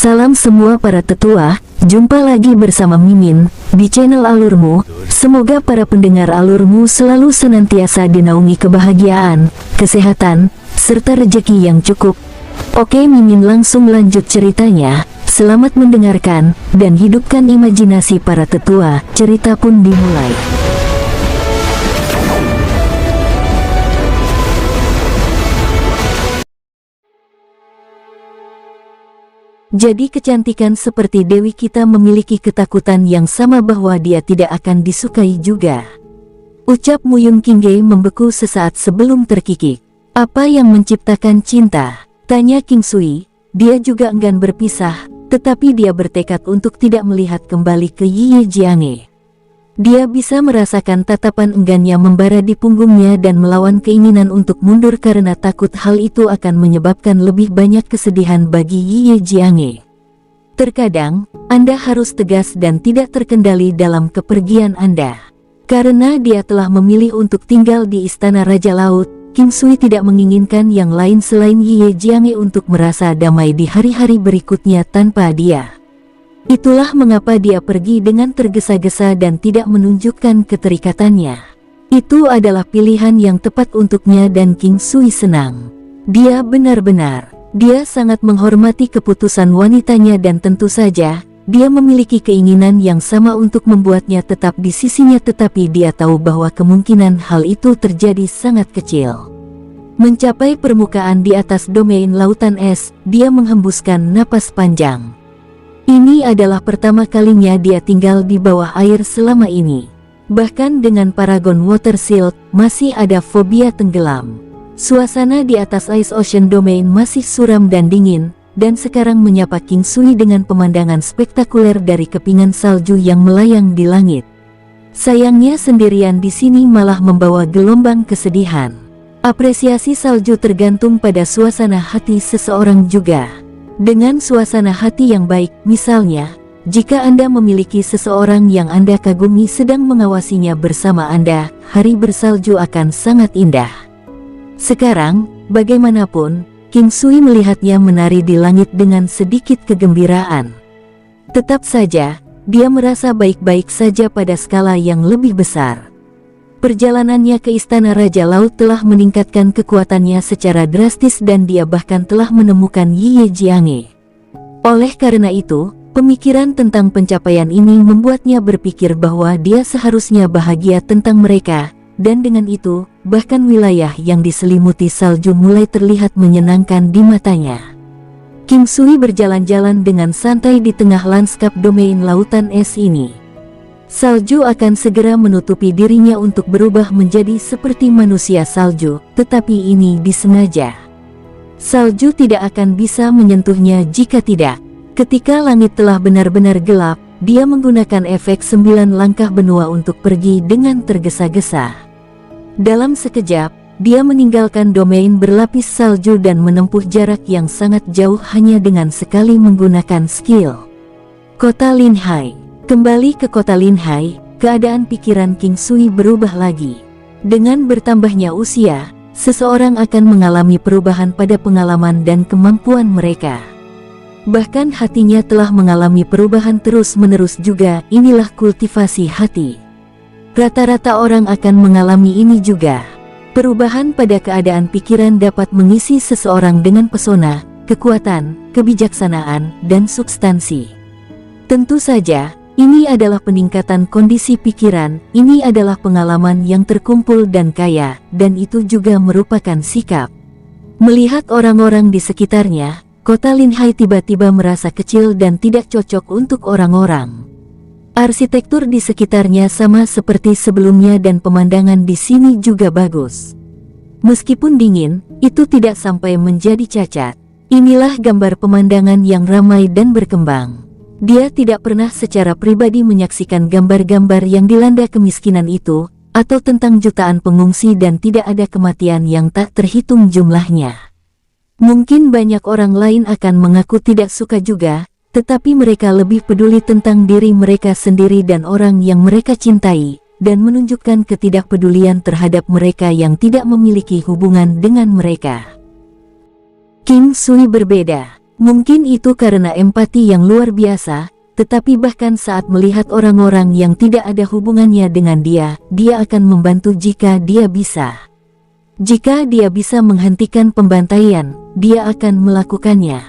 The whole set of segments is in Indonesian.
Salam semua para tetua, jumpa lagi bersama Mimin di channel Alurmu. Semoga para pendengar Alurmu selalu senantiasa dinaungi kebahagiaan, kesehatan, serta rezeki yang cukup. Oke, Mimin langsung lanjut ceritanya. Selamat mendengarkan dan hidupkan imajinasi para tetua. Cerita pun dimulai. Jadi kecantikan seperti Dewi kita memiliki ketakutan yang sama bahwa dia tidak akan disukai juga. Ucap Muyun Qingge membeku sesaat sebelum terkikik. Apa yang menciptakan cinta? Tanya King Sui. Dia juga enggan berpisah, tetapi dia bertekad untuk tidak melihat kembali ke Yi Jiange. Dia bisa merasakan tatapan enggannya membara di punggungnya dan melawan keinginan untuk mundur karena takut hal itu akan menyebabkan lebih banyak kesedihan bagi Yi Jiange. Terkadang, Anda harus tegas dan tidak terkendali dalam kepergian Anda. Karena dia telah memilih untuk tinggal di Istana Raja Laut, King Sui tidak menginginkan yang lain selain Yi Jiange untuk merasa damai di hari-hari berikutnya tanpa dia. Itulah mengapa dia pergi dengan tergesa-gesa dan tidak menunjukkan keterikatannya. Itu adalah pilihan yang tepat untuknya dan King Sui senang. Dia dia sangat menghormati keputusan wanitanya dan tentu saja, dia memiliki keinginan yang sama untuk membuatnya tetap di sisinya, tetapi dia tahu bahwa kemungkinan hal itu terjadi sangat kecil. Mencapai permukaan di atas domain lautan es, dia menghembuskan napas panjang. Ini adalah pertama kalinya dia tinggal di bawah air selama ini. Bahkan dengan Paragon Water Shield, masih ada fobia tenggelam. Suasana di atas Ice Ocean Domain masih suram dan dingin, dan sekarang menyapa King Sui dengan pemandangan spektakuler dari kepingan salju yang melayang di langit. Sayangnya sendirian di sini malah membawa gelombang kesedihan. Apresiasi salju tergantung pada suasana hati seseorang juga. Dengan suasana hati yang baik, misalnya, jika Anda memiliki seseorang yang Anda kagumi sedang mengawasinya bersama Anda, hari bersalju akan sangat indah. Sekarang, bagaimanapun, King Sui melihatnya menari di langit dengan sedikit kegembiraan. Tetap saja, dia merasa baik-baik saja pada skala yang lebih besar. Perjalanannya ke Istana Raja Laut telah meningkatkan kekuatannya secara drastis dan dia bahkan telah menemukan Yi Jiange. Oleh karena itu, pemikiran tentang pencapaian ini membuatnya berpikir bahwa dia seharusnya bahagia tentang mereka, dan dengan itu, bahkan wilayah yang diselimuti salju mulai terlihat menyenangkan di matanya. King Sui berjalan-jalan dengan santai di tengah lanskap domain lautan es ini. Salju akan segera menutupi dirinya untuk berubah menjadi seperti manusia salju, tetapi ini disengaja. Salju tidak akan bisa menyentuhnya jika tidak. Ketika langit telah benar-benar gelap, dia menggunakan efek 9 langkah benua untuk pergi dengan tergesa-gesa. Dalam sekejap, dia meninggalkan domain berlapis salju dan menempuh jarak yang sangat jauh hanya dengan sekali menggunakan skill. Kota Linhai. Kembali ke kota Linhai, keadaan pikiran King Sui berubah lagi. Dengan bertambahnya usia, seseorang akan mengalami perubahan pada pengalaman dan kemampuan mereka. Bahkan hatinya telah mengalami perubahan terus-menerus juga. Inilah kultivasi hati. Rata-rata orang akan mengalami ini juga. Perubahan pada keadaan pikiran dapat mengisi seseorang dengan pesona, kekuatan, kebijaksanaan, dan substansi. Tentu saja, ini adalah peningkatan kondisi pikiran, ini adalah pengalaman yang terkumpul dan kaya, dan itu juga merupakan sikap. Melihat orang-orang di sekitarnya, kota Linhai tiba-tiba merasa kecil dan tidak cocok untuk orang-orang. Arsitektur di sekitarnya sama seperti sebelumnya dan pemandangan di sini juga bagus. Meskipun dingin, itu tidak sampai menjadi cacat. Inilah gambar pemandangan yang ramai dan berkembang. Dia tidak pernah secara pribadi menyaksikan gambar-gambar yang dilanda kemiskinan itu, atau tentang jutaan pengungsi dan tidak ada kematian yang tak terhitung jumlahnya. Mungkin banyak orang lain akan mengaku tidak suka juga, tetapi mereka lebih peduli tentang diri mereka sendiri dan orang yang mereka cintai, dan menunjukkan ketidakpedulian terhadap mereka yang tidak memiliki hubungan dengan mereka. King Sui berbeda. Mungkin itu karena empati yang luar biasa, tetapi bahkan saat melihat orang-orang yang tidak ada hubungannya dengan dia, dia akan membantu jika dia bisa. Jika dia bisa menghentikan pembantaian, dia akan melakukannya.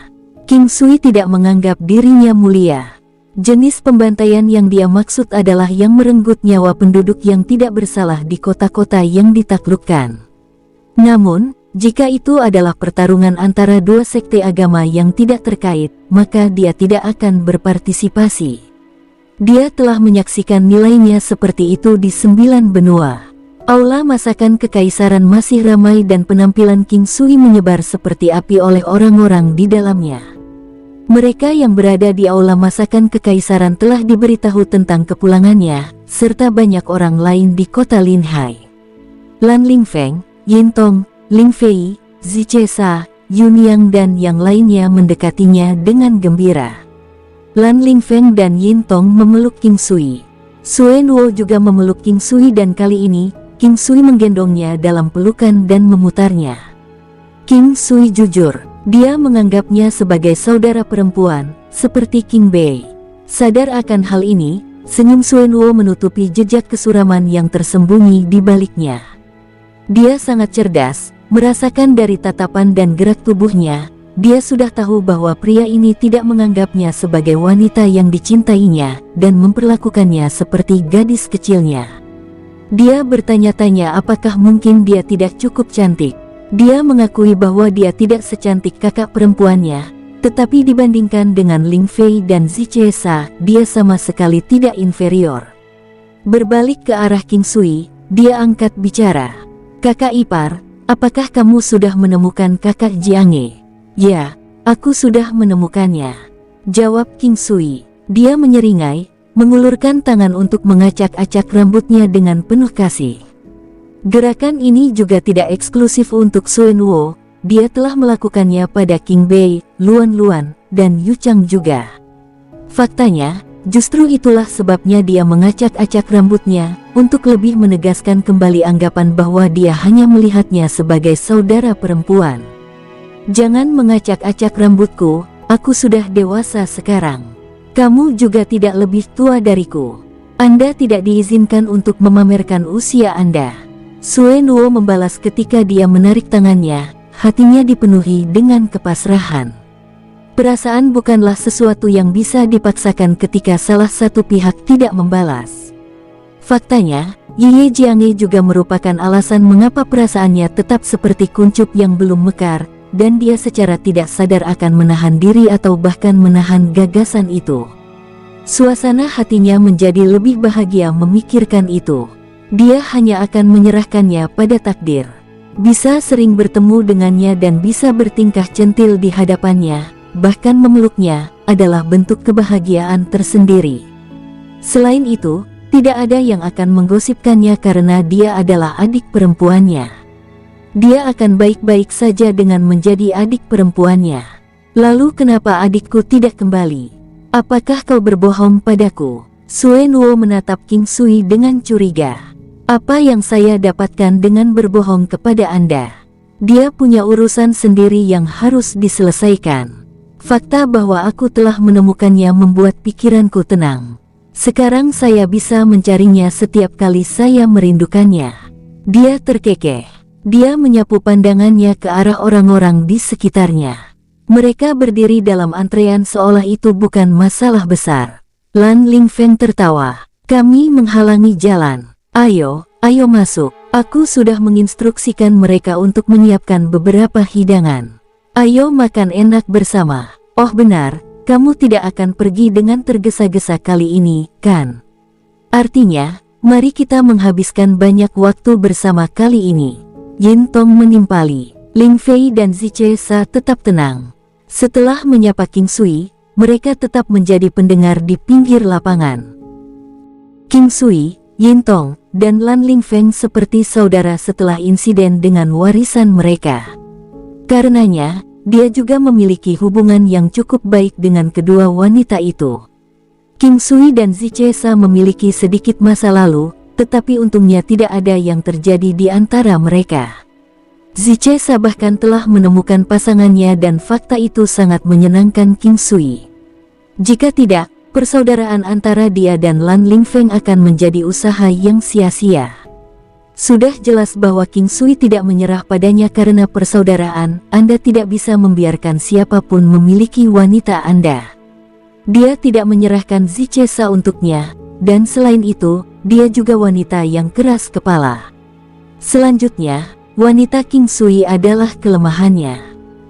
King Sui tidak menganggap dirinya mulia. Jenis pembantaian yang dia maksud adalah yang merenggut nyawa penduduk yang tidak bersalah di kota-kota yang ditaklukkan. Namun, jika itu adalah pertarungan antara dua sekte agama yang tidak terkait, maka dia tidak akan berpartisipasi. Dia telah menyaksikan nilainya seperti itu di 9 benua. Aula masakan kekaisaran masih ramai dan penampilan King Sui menyebar seperti api oleh orang-orang di dalamnya. Mereka yang berada di aula masakan kekaisaran telah diberitahu tentang kepulangannya, serta banyak orang lain di kota Linhai. Lan Lingfeng, Yin Tong, Ling Fei, Zichesa, Yunyang dan yang lainnya mendekatinya dengan gembira. Lan Lingfeng dan Yin Tong memeluk King Sui. Suen Luo juga memeluk King Sui dan kali ini, King Sui menggendongnya dalam pelukan dan memutarnya. King Sui jujur, dia menganggapnya sebagai saudara perempuan, seperti King Bei. Sadar akan hal ini, senyum Suen Luo menutupi jejak kesuraman yang tersembunyi di baliknya. Dia sangat cerdas. Merasakan dari tatapan dan gerak tubuhnya, dia sudah tahu bahwa pria ini tidak menganggapnya sebagai wanita yang dicintainya dan memperlakukannya seperti gadis kecilnya. Dia bertanya-tanya apakah mungkin dia tidak cukup cantik. Dia mengakui bahwa dia tidak secantik kakak perempuannya, tetapi dibandingkan dengan Ling Fei dan Zichesa, dia sama sekali tidak inferior. Berbalik ke arah King Sui, dia angkat bicara. Kakak ipar, apakah kamu sudah menemukan kakak Jiange? Ya, aku sudah menemukannya, jawab King Sui. Dia menyeringai, mengulurkan tangan untuk mengacak-acak rambutnya dengan penuh kasih. Gerakan ini juga tidak eksklusif untuk Suen Luo, dia telah melakukannya pada King Bei, Luan Luan, dan Yu Chang juga. Faktanya, justru itulah sebabnya dia mengacak-acak rambutnya, untuk lebih menegaskan kembali anggapan bahwa dia hanya melihatnya sebagai saudara perempuan. Jangan mengacak-acak rambutku, aku sudah dewasa sekarang. Kamu juga tidak lebih tua dariku. Anda tidak diizinkan untuk memamerkan usia Anda. Suen Luo membalas ketika dia menarik tangannya, hatinya dipenuhi dengan kepasrahan. Perasaan bukanlah sesuatu yang bisa dipaksakan ketika salah satu pihak tidak membalas. Faktanya, Ye Jiange juga merupakan alasan mengapa perasaannya tetap seperti kuncup yang belum mekar, dan dia secara tidak sadar akan menahan diri atau bahkan menahan gagasan itu. Suasana hatinya menjadi lebih bahagia memikirkan itu. Dia hanya akan menyerahkannya pada takdir. Bisa sering bertemu dengannya dan bisa bertingkah centil di hadapannya, bahkan memeluknya, adalah bentuk kebahagiaan tersendiri. Selain itu, tidak ada yang akan menggosipkannya karena dia adalah adik perempuannya. Dia akan baik-baik saja dengan menjadi adik perempuannya. Lalu kenapa adikku tidak kembali? Apakah kau berbohong padaku? Suen Luo menatap King Sui dengan curiga. Apa yang saya dapatkan dengan berbohong kepada Anda? Dia punya urusan sendiri yang harus diselesaikan. Fakta bahwa aku telah menemukannya membuat pikiranku tenang. Sekarang saya bisa mencarinya setiap kali saya merindukannya. Dia terkekeh. Dia menyapu pandangannya ke arah orang-orang di sekitarnya. Mereka berdiri dalam antrean seolah itu bukan masalah besar. Lan Lingfeng tertawa. Kami menghalangi jalan. Ayo, ayo masuk. Aku sudah menginstruksikan mereka untuk menyiapkan beberapa hidangan. Ayo makan enak bersama. Oh benar, kamu tidak akan pergi dengan tergesa-gesa kali ini, kan? Artinya, mari kita menghabiskan banyak waktu bersama kali ini. Yin Tong menimpali. Ling Fei dan Zichesa tetap tenang. Setelah menyapa King Sui, mereka tetap menjadi pendengar di pinggir lapangan. King Sui, Yin Tong, dan Lan Lingfeng seperti saudara setelah insiden dengan warisan mereka. Karenanya, dia juga memiliki hubungan yang cukup baik dengan kedua wanita itu. King Sui dan Zichesa memiliki sedikit masa lalu, tetapi untungnya tidak ada yang terjadi di antara mereka. Zichesa bahkan telah menemukan pasangannya dan fakta itu sangat menyenangkan Qing Sui. Jika tidak, persaudaraan antara dia dan Lan Lingfeng akan menjadi usaha yang sia-sia. Sudah jelas bahwa Qing Sui tidak menyerah padanya karena persaudaraan. Anda tidak bisa membiarkan siapapun memiliki wanita Anda. Dia tidak menyerahkan Zichesa untuknya, dan selain itu, dia juga wanita yang keras kepala. Selanjutnya, wanita Qing Sui adalah kelemahannya.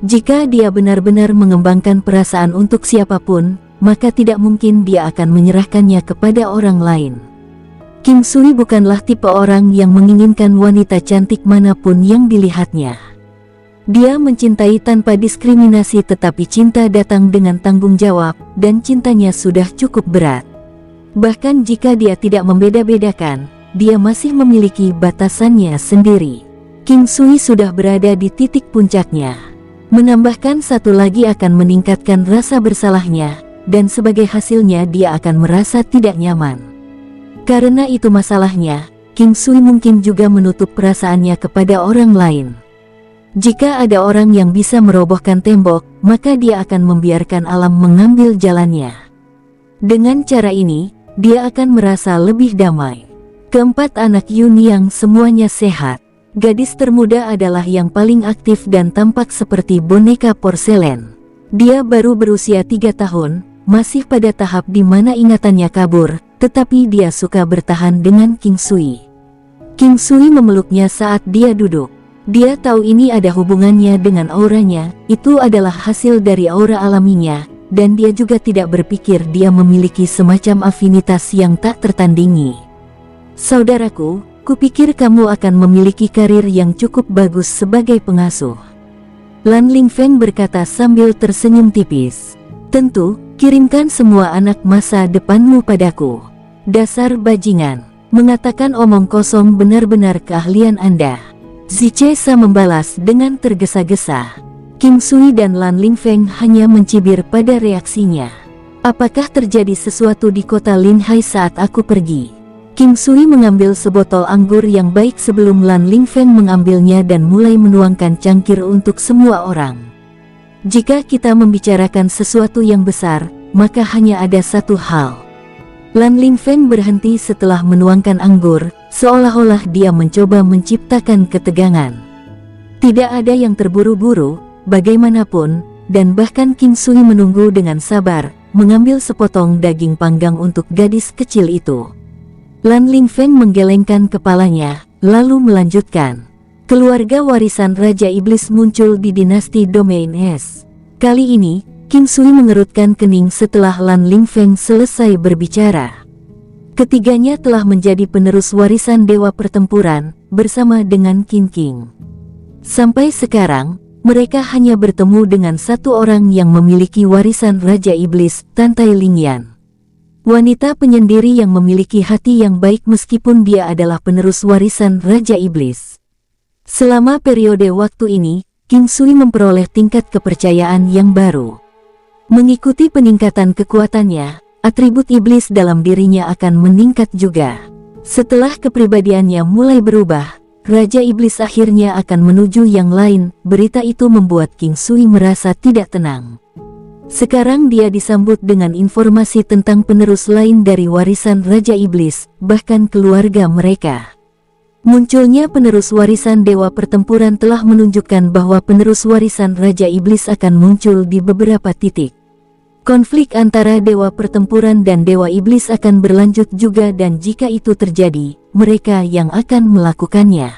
Jika dia benar-benar mengembangkan perasaan untuk siapapun, maka tidak mungkin dia akan menyerahkannya kepada orang lain. Qing Sui bukanlah tipe orang yang menginginkan wanita cantik manapun yang dilihatnya. Dia mencintai tanpa diskriminasi, tetapi cinta datang dengan tanggung jawab, dan cintanya sudah cukup berat. Bahkan jika dia tidak membeda-bedakan, dia masih memiliki batasannya sendiri. Qing Sui sudah berada di titik puncaknya. Menambahkan satu lagi akan meningkatkan rasa bersalahnya, dan sebagai hasilnya dia akan merasa tidak nyaman. Karena itu masalahnya, Qing Sui mungkin juga menutup perasaannya kepada orang lain. Jika ada orang yang bisa merobohkan tembok, maka dia akan membiarkan alam mengambil jalannya. Dengan cara ini, dia akan merasa lebih damai. Keempat anak Yun yang semuanya sehat. Gadis termuda adalah yang paling aktif dan tampak seperti boneka porselen. Dia baru berusia 3 tahun, masih pada tahap di mana ingatannya kabur, tetapi dia suka bertahan dengan Qing Sui. Qing Sui memeluknya saat dia duduk. Dia tahu ini ada hubungannya dengan auranya, itu adalah hasil dari aura alaminya, dan dia juga tidak berpikir dia memiliki semacam afinitas yang tak tertandingi. Saudaraku, kupikir kamu akan memiliki karir yang cukup bagus sebagai pengasuh. Lan Lingfeng berkata sambil tersenyum tipis. Tentu, kirimkan semua anak masa depanmu padaku. Dasar bajingan, mengatakan omong kosong benar-benar keahlian Anda. Zichesa membalas dengan tergesa-gesa. Qing Sui dan Lan Lingfeng hanya mencibir pada reaksinya. Apakah terjadi sesuatu di kota Linhai saat aku pergi? Qing Sui mengambil sebotol anggur yang baik sebelum Lan Lingfeng mengambilnya dan mulai menuangkan cangkir untuk semua orang. Jika kita membicarakan sesuatu yang besar, maka hanya ada satu hal. Lan Lingfeng berhenti setelah menuangkan anggur, seolah-olah dia mencoba menciptakan ketegangan. Tidak ada yang terburu-buru, bagaimanapun, dan bahkan Qing Sui menunggu dengan sabar, mengambil sepotong daging panggang untuk gadis kecil itu. Lan Lingfeng menggelengkan kepalanya, lalu melanjutkan. Keluarga warisan Raja Iblis muncul di dinasti Domain S. Kali ini, Qing Sui mengerutkan kening setelah Lan Lingfeng selesai berbicara. Ketiganya telah menjadi penerus warisan Dewa Pertempuran, bersama dengan Qin King. Sampai sekarang, mereka hanya bertemu dengan satu orang yang memiliki warisan Raja Iblis, Tantai Lingyan. Wanita penyendiri yang memiliki hati yang baik meskipun dia adalah penerus warisan Raja Iblis. Selama periode waktu ini, Qing Sui memperoleh tingkat kepercayaan yang baru. Mengikuti peningkatan kekuatannya, atribut iblis dalam dirinya akan meningkat juga. Setelah kepribadiannya mulai berubah, Raja Iblis akhirnya akan menuju yang lain. Berita itu membuat Qing Sui merasa tidak tenang. Sekarang dia disambut dengan informasi tentang penerus lain dari warisan Raja Iblis, bahkan keluarga mereka. Munculnya penerus warisan Dewa Pertempuran telah menunjukkan bahwa penerus warisan Raja Iblis akan muncul di beberapa titik. Konflik antara Dewa Pertempuran dan Dewa Iblis akan berlanjut juga, dan jika itu terjadi, mereka yang akan melakukannya.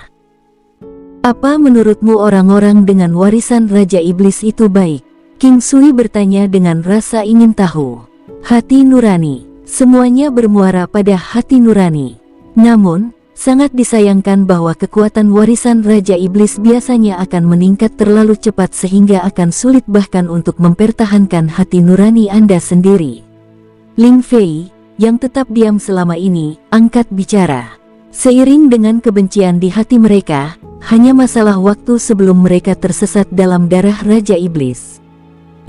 Apa menurutmu orang-orang dengan warisan Raja Iblis itu baik? Qing Sui bertanya dengan rasa ingin tahu. Hati nurani, semuanya bermuara pada hati nurani. Namun, sangat disayangkan bahwa kekuatan warisan Raja Iblis biasanya akan meningkat terlalu cepat sehingga akan sulit bahkan untuk mempertahankan hati nurani Anda sendiri. Ling Fei, yang tetap diam selama ini, angkat bicara. Seiring dengan kebencian di hati mereka, hanya masalah waktu sebelum mereka tersesat dalam darah Raja Iblis.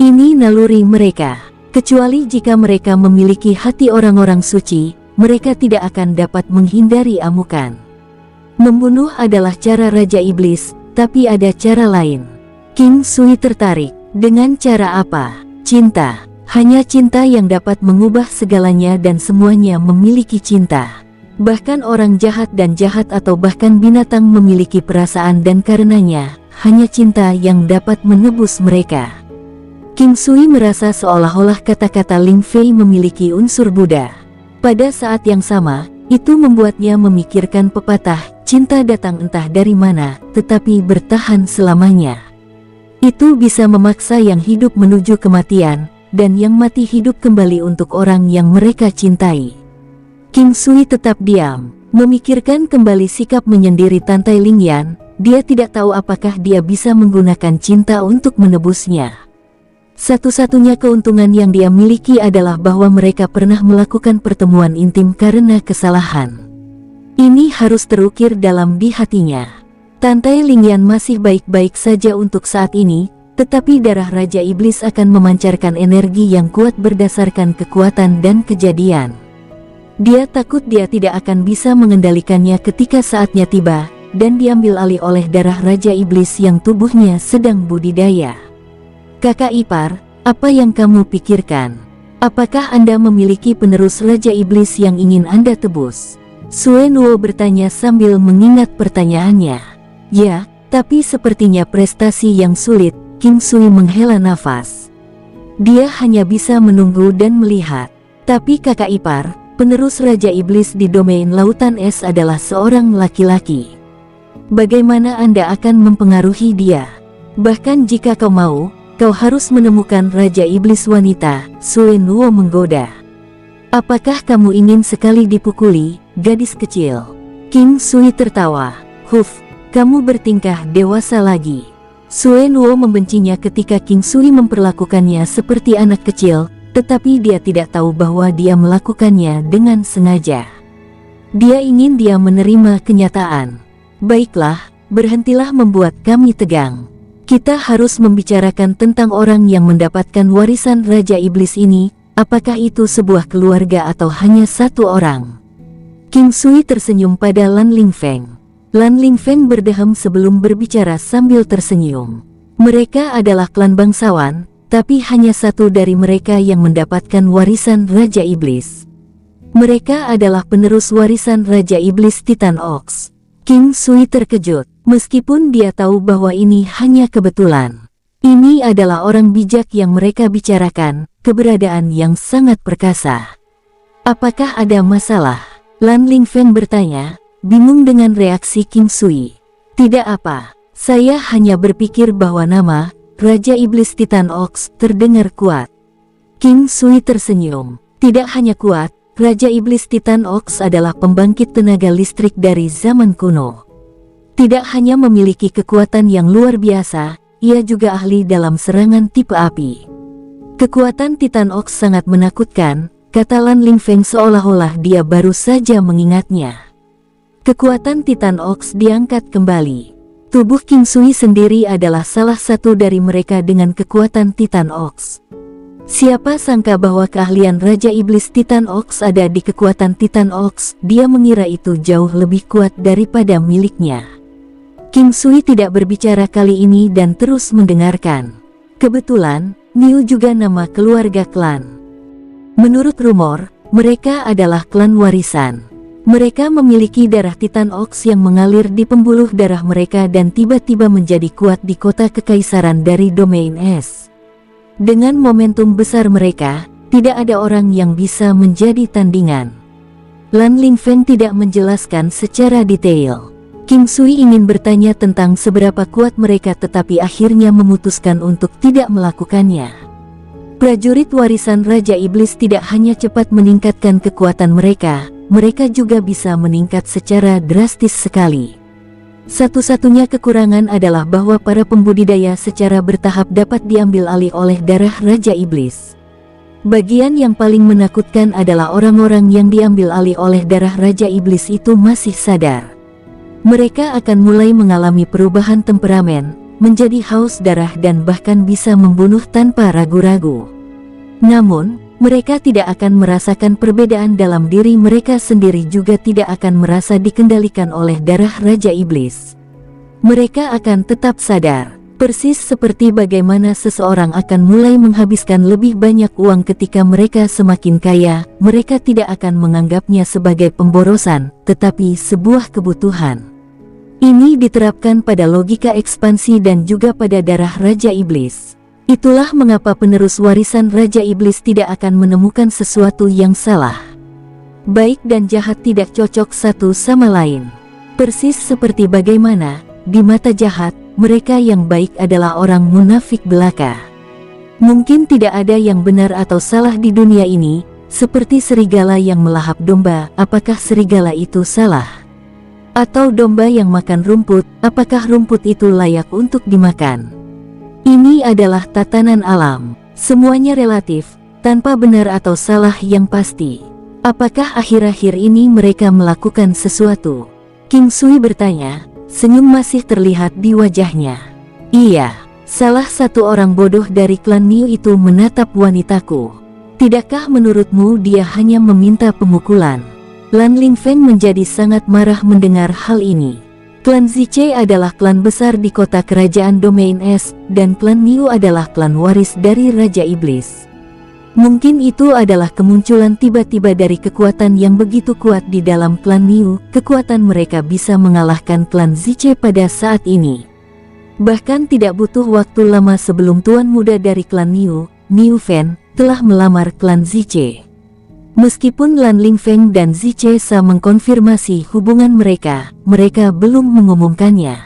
Ini naluri mereka. Kecuali jika mereka memiliki hati orang-orang suci, mereka tidak akan dapat menghindari amukan. Membunuh adalah cara Raja Iblis, tapi ada cara lain. King Sui tertarik. Dengan cara apa? Cinta. Hanya cinta yang dapat mengubah segalanya dan semuanya memiliki cinta. Bahkan orang jahat dan jahat atau bahkan binatang memiliki perasaan dan karenanya, hanya cinta yang dapat menebus mereka. King Sui merasa seolah-olah kata-kata Ling Fei memiliki unsur Buddha. Pada saat yang sama, itu membuatnya memikirkan pepatah, cinta datang entah dari mana, tetapi bertahan selamanya. Itu bisa memaksa yang hidup menuju kematian, dan yang mati hidup kembali untuk orang yang mereka cintai. King Sui tetap diam, memikirkan kembali sikap menyendiri Tantai Lingyan. Dia tidak tahu apakah dia bisa menggunakan cinta untuk menebusnya. Satu-satunya keuntungan yang dia miliki adalah bahwa mereka pernah melakukan pertemuan intim karena kesalahan. Ini harus terukir dalam di hatinya. Tantai Lingyan masih baik-baik saja untuk saat ini, tetapi darah Raja Iblis akan memancarkan energi yang kuat berdasarkan kekuatan dan kejadian. Dia takut dia tidak akan bisa mengendalikannya ketika saatnya tiba, dan diambil alih oleh darah Raja Iblis yang tubuhnya sedang budidaya. Kakak ipar, apa yang kamu pikirkan? Apakah Anda memiliki penerus Raja Iblis yang ingin Anda tebus? Sue Nuo bertanya sambil mengingat pertanyaannya. Ya, tapi sepertinya prestasi yang sulit. King Sui menghela nafas. Dia hanya bisa menunggu dan melihat. Tapi kakak ipar, penerus Raja Iblis di domain Lautan Es adalah seorang laki-laki. Bagaimana Anda akan mempengaruhi dia? Bahkan jika kau mau, kau harus menemukan Raja Iblis wanita, Sue Nuo menggoda. Apakah kamu ingin sekali dipukuli, gadis kecil? King Sui tertawa. Huf, kamu bertingkah dewasa lagi. Sue Nuo membencinya ketika King Sui memperlakukannya seperti anak kecil, tetapi dia tidak tahu bahwa dia melakukannya dengan sengaja. Dia ingin dia menerima kenyataan. Baiklah, berhentilah membuat kami tegang. Kita harus membicarakan tentang orang yang mendapatkan warisan Raja Iblis ini, apakah itu sebuah keluarga atau hanya satu orang? King Sui tersenyum pada Lan Lingfeng. Lan Lingfeng berdeham sebelum berbicara sambil tersenyum. Mereka adalah klan bangsawan, tapi hanya satu dari mereka yang mendapatkan warisan Raja Iblis. Mereka adalah penerus warisan Raja Iblis Titan Ox. King Sui terkejut, meskipun dia tahu bahwa ini hanya kebetulan. Ini adalah orang bijak yang mereka bicarakan, keberadaan yang sangat perkasa. Apakah ada masalah? Lan Lingfeng bertanya, bingung dengan reaksi King Sui. Tidak apa, saya hanya berpikir bahwa nama Raja Iblis Titan Ox terdengar kuat. King Sui tersenyum. Tidak hanya kuat, Raja Iblis Titan Ox adalah pembangkit tenaga listrik dari zaman kuno. Tidak hanya memiliki kekuatan yang luar biasa, ia juga ahli dalam serangan tipe api. Kekuatan Titan Ox sangat menakutkan, kata Lan Lingfeng seolah-olah dia baru saja mengingatnya. Kekuatan Titan Ox diangkat kembali. Tubuh King Sui sendiri adalah salah satu dari mereka dengan kekuatan Titan Ox. Siapa sangka bahwa keahlian Raja Iblis Titan Ox ada di kekuatan Titan Ox, dia mengira itu jauh lebih kuat daripada miliknya. King Sui tidak berbicara kali ini dan terus mendengarkan. Kebetulan, Niu juga nama keluarga klan. Menurut rumor, mereka adalah klan warisan. Mereka memiliki darah Titan Ox yang mengalir di pembuluh darah mereka dan tiba-tiba menjadi kuat di kota kekaisaran dari domain es. Dengan momentum besar mereka, tidak ada orang yang bisa menjadi tandingan. Lan Lingfeng tidak menjelaskan secara detail. King Sui ingin bertanya tentang seberapa kuat mereka tetapi akhirnya memutuskan untuk tidak melakukannya. Prajurit warisan Raja Iblis tidak hanya cepat meningkatkan kekuatan mereka juga bisa meningkat secara drastis sekali. Satu-satunya kekurangan adalah bahwa para pembudidaya secara bertahap dapat diambil alih oleh darah Raja Iblis. Bagian yang paling menakutkan adalah orang-orang yang diambil alih oleh darah Raja Iblis itu masih sadar. Mereka akan mulai mengalami perubahan temperamen, menjadi haus darah dan bahkan bisa membunuh tanpa ragu-ragu. Namun, mereka tidak akan merasakan perbedaan dalam diri mereka sendiri juga tidak akan merasa dikendalikan oleh darah Raja Iblis. mereka akan tetap sadar. Persis seperti bagaimana seseorang akan mulai menghabiskan lebih banyak uang ketika mereka semakin kaya, mereka tidak akan menganggapnya sebagai pemborosan, tetapi sebuah kebutuhan. Ini diterapkan pada logika ekspansi dan juga pada darah Raja Iblis. Itulah mengapa penerus warisan Raja Iblis tidak akan menemukan sesuatu yang salah. Baik dan jahat tidak cocok satu sama lain. Persis seperti bagaimana, di mata jahat, mereka yang baik adalah orang munafik belaka. Mungkin tidak ada yang benar atau salah di dunia ini, seperti serigala yang melahap domba, apakah serigala itu salah? Atau domba yang makan rumput, apakah rumput itu layak untuk dimakan? Ini adalah tatanan alam, semuanya relatif, tanpa benar atau salah yang pasti. Apakah akhir-akhir ini mereka melakukan sesuatu? King Sui bertanya. Senyum masih terlihat di wajahnya. Iya, salah satu orang bodoh dari klan Niu itu menatap wanitaku. Tidakkah menurutmu dia hanya meminta pemukulan? Lan Lingfeng menjadi sangat marah mendengar hal ini. Klan Ziche adalah klan besar di kota kerajaan Domain Es, dan klan Niu adalah klan waris dari Raja Iblis. Mungkin itu adalah kemunculan tiba-tiba dari kekuatan yang begitu kuat di dalam klan Niu. Kekuatan mereka bisa mengalahkan klan Ziche pada saat ini. Bahkan tidak butuh waktu lama sebelum tuan muda dari klan Niu, Niu Fen, telah melamar klan Ziche. Meskipun Lan Lingfeng dan Ziche Sa mengkonfirmasi hubungan mereka, mereka belum mengumumkannya.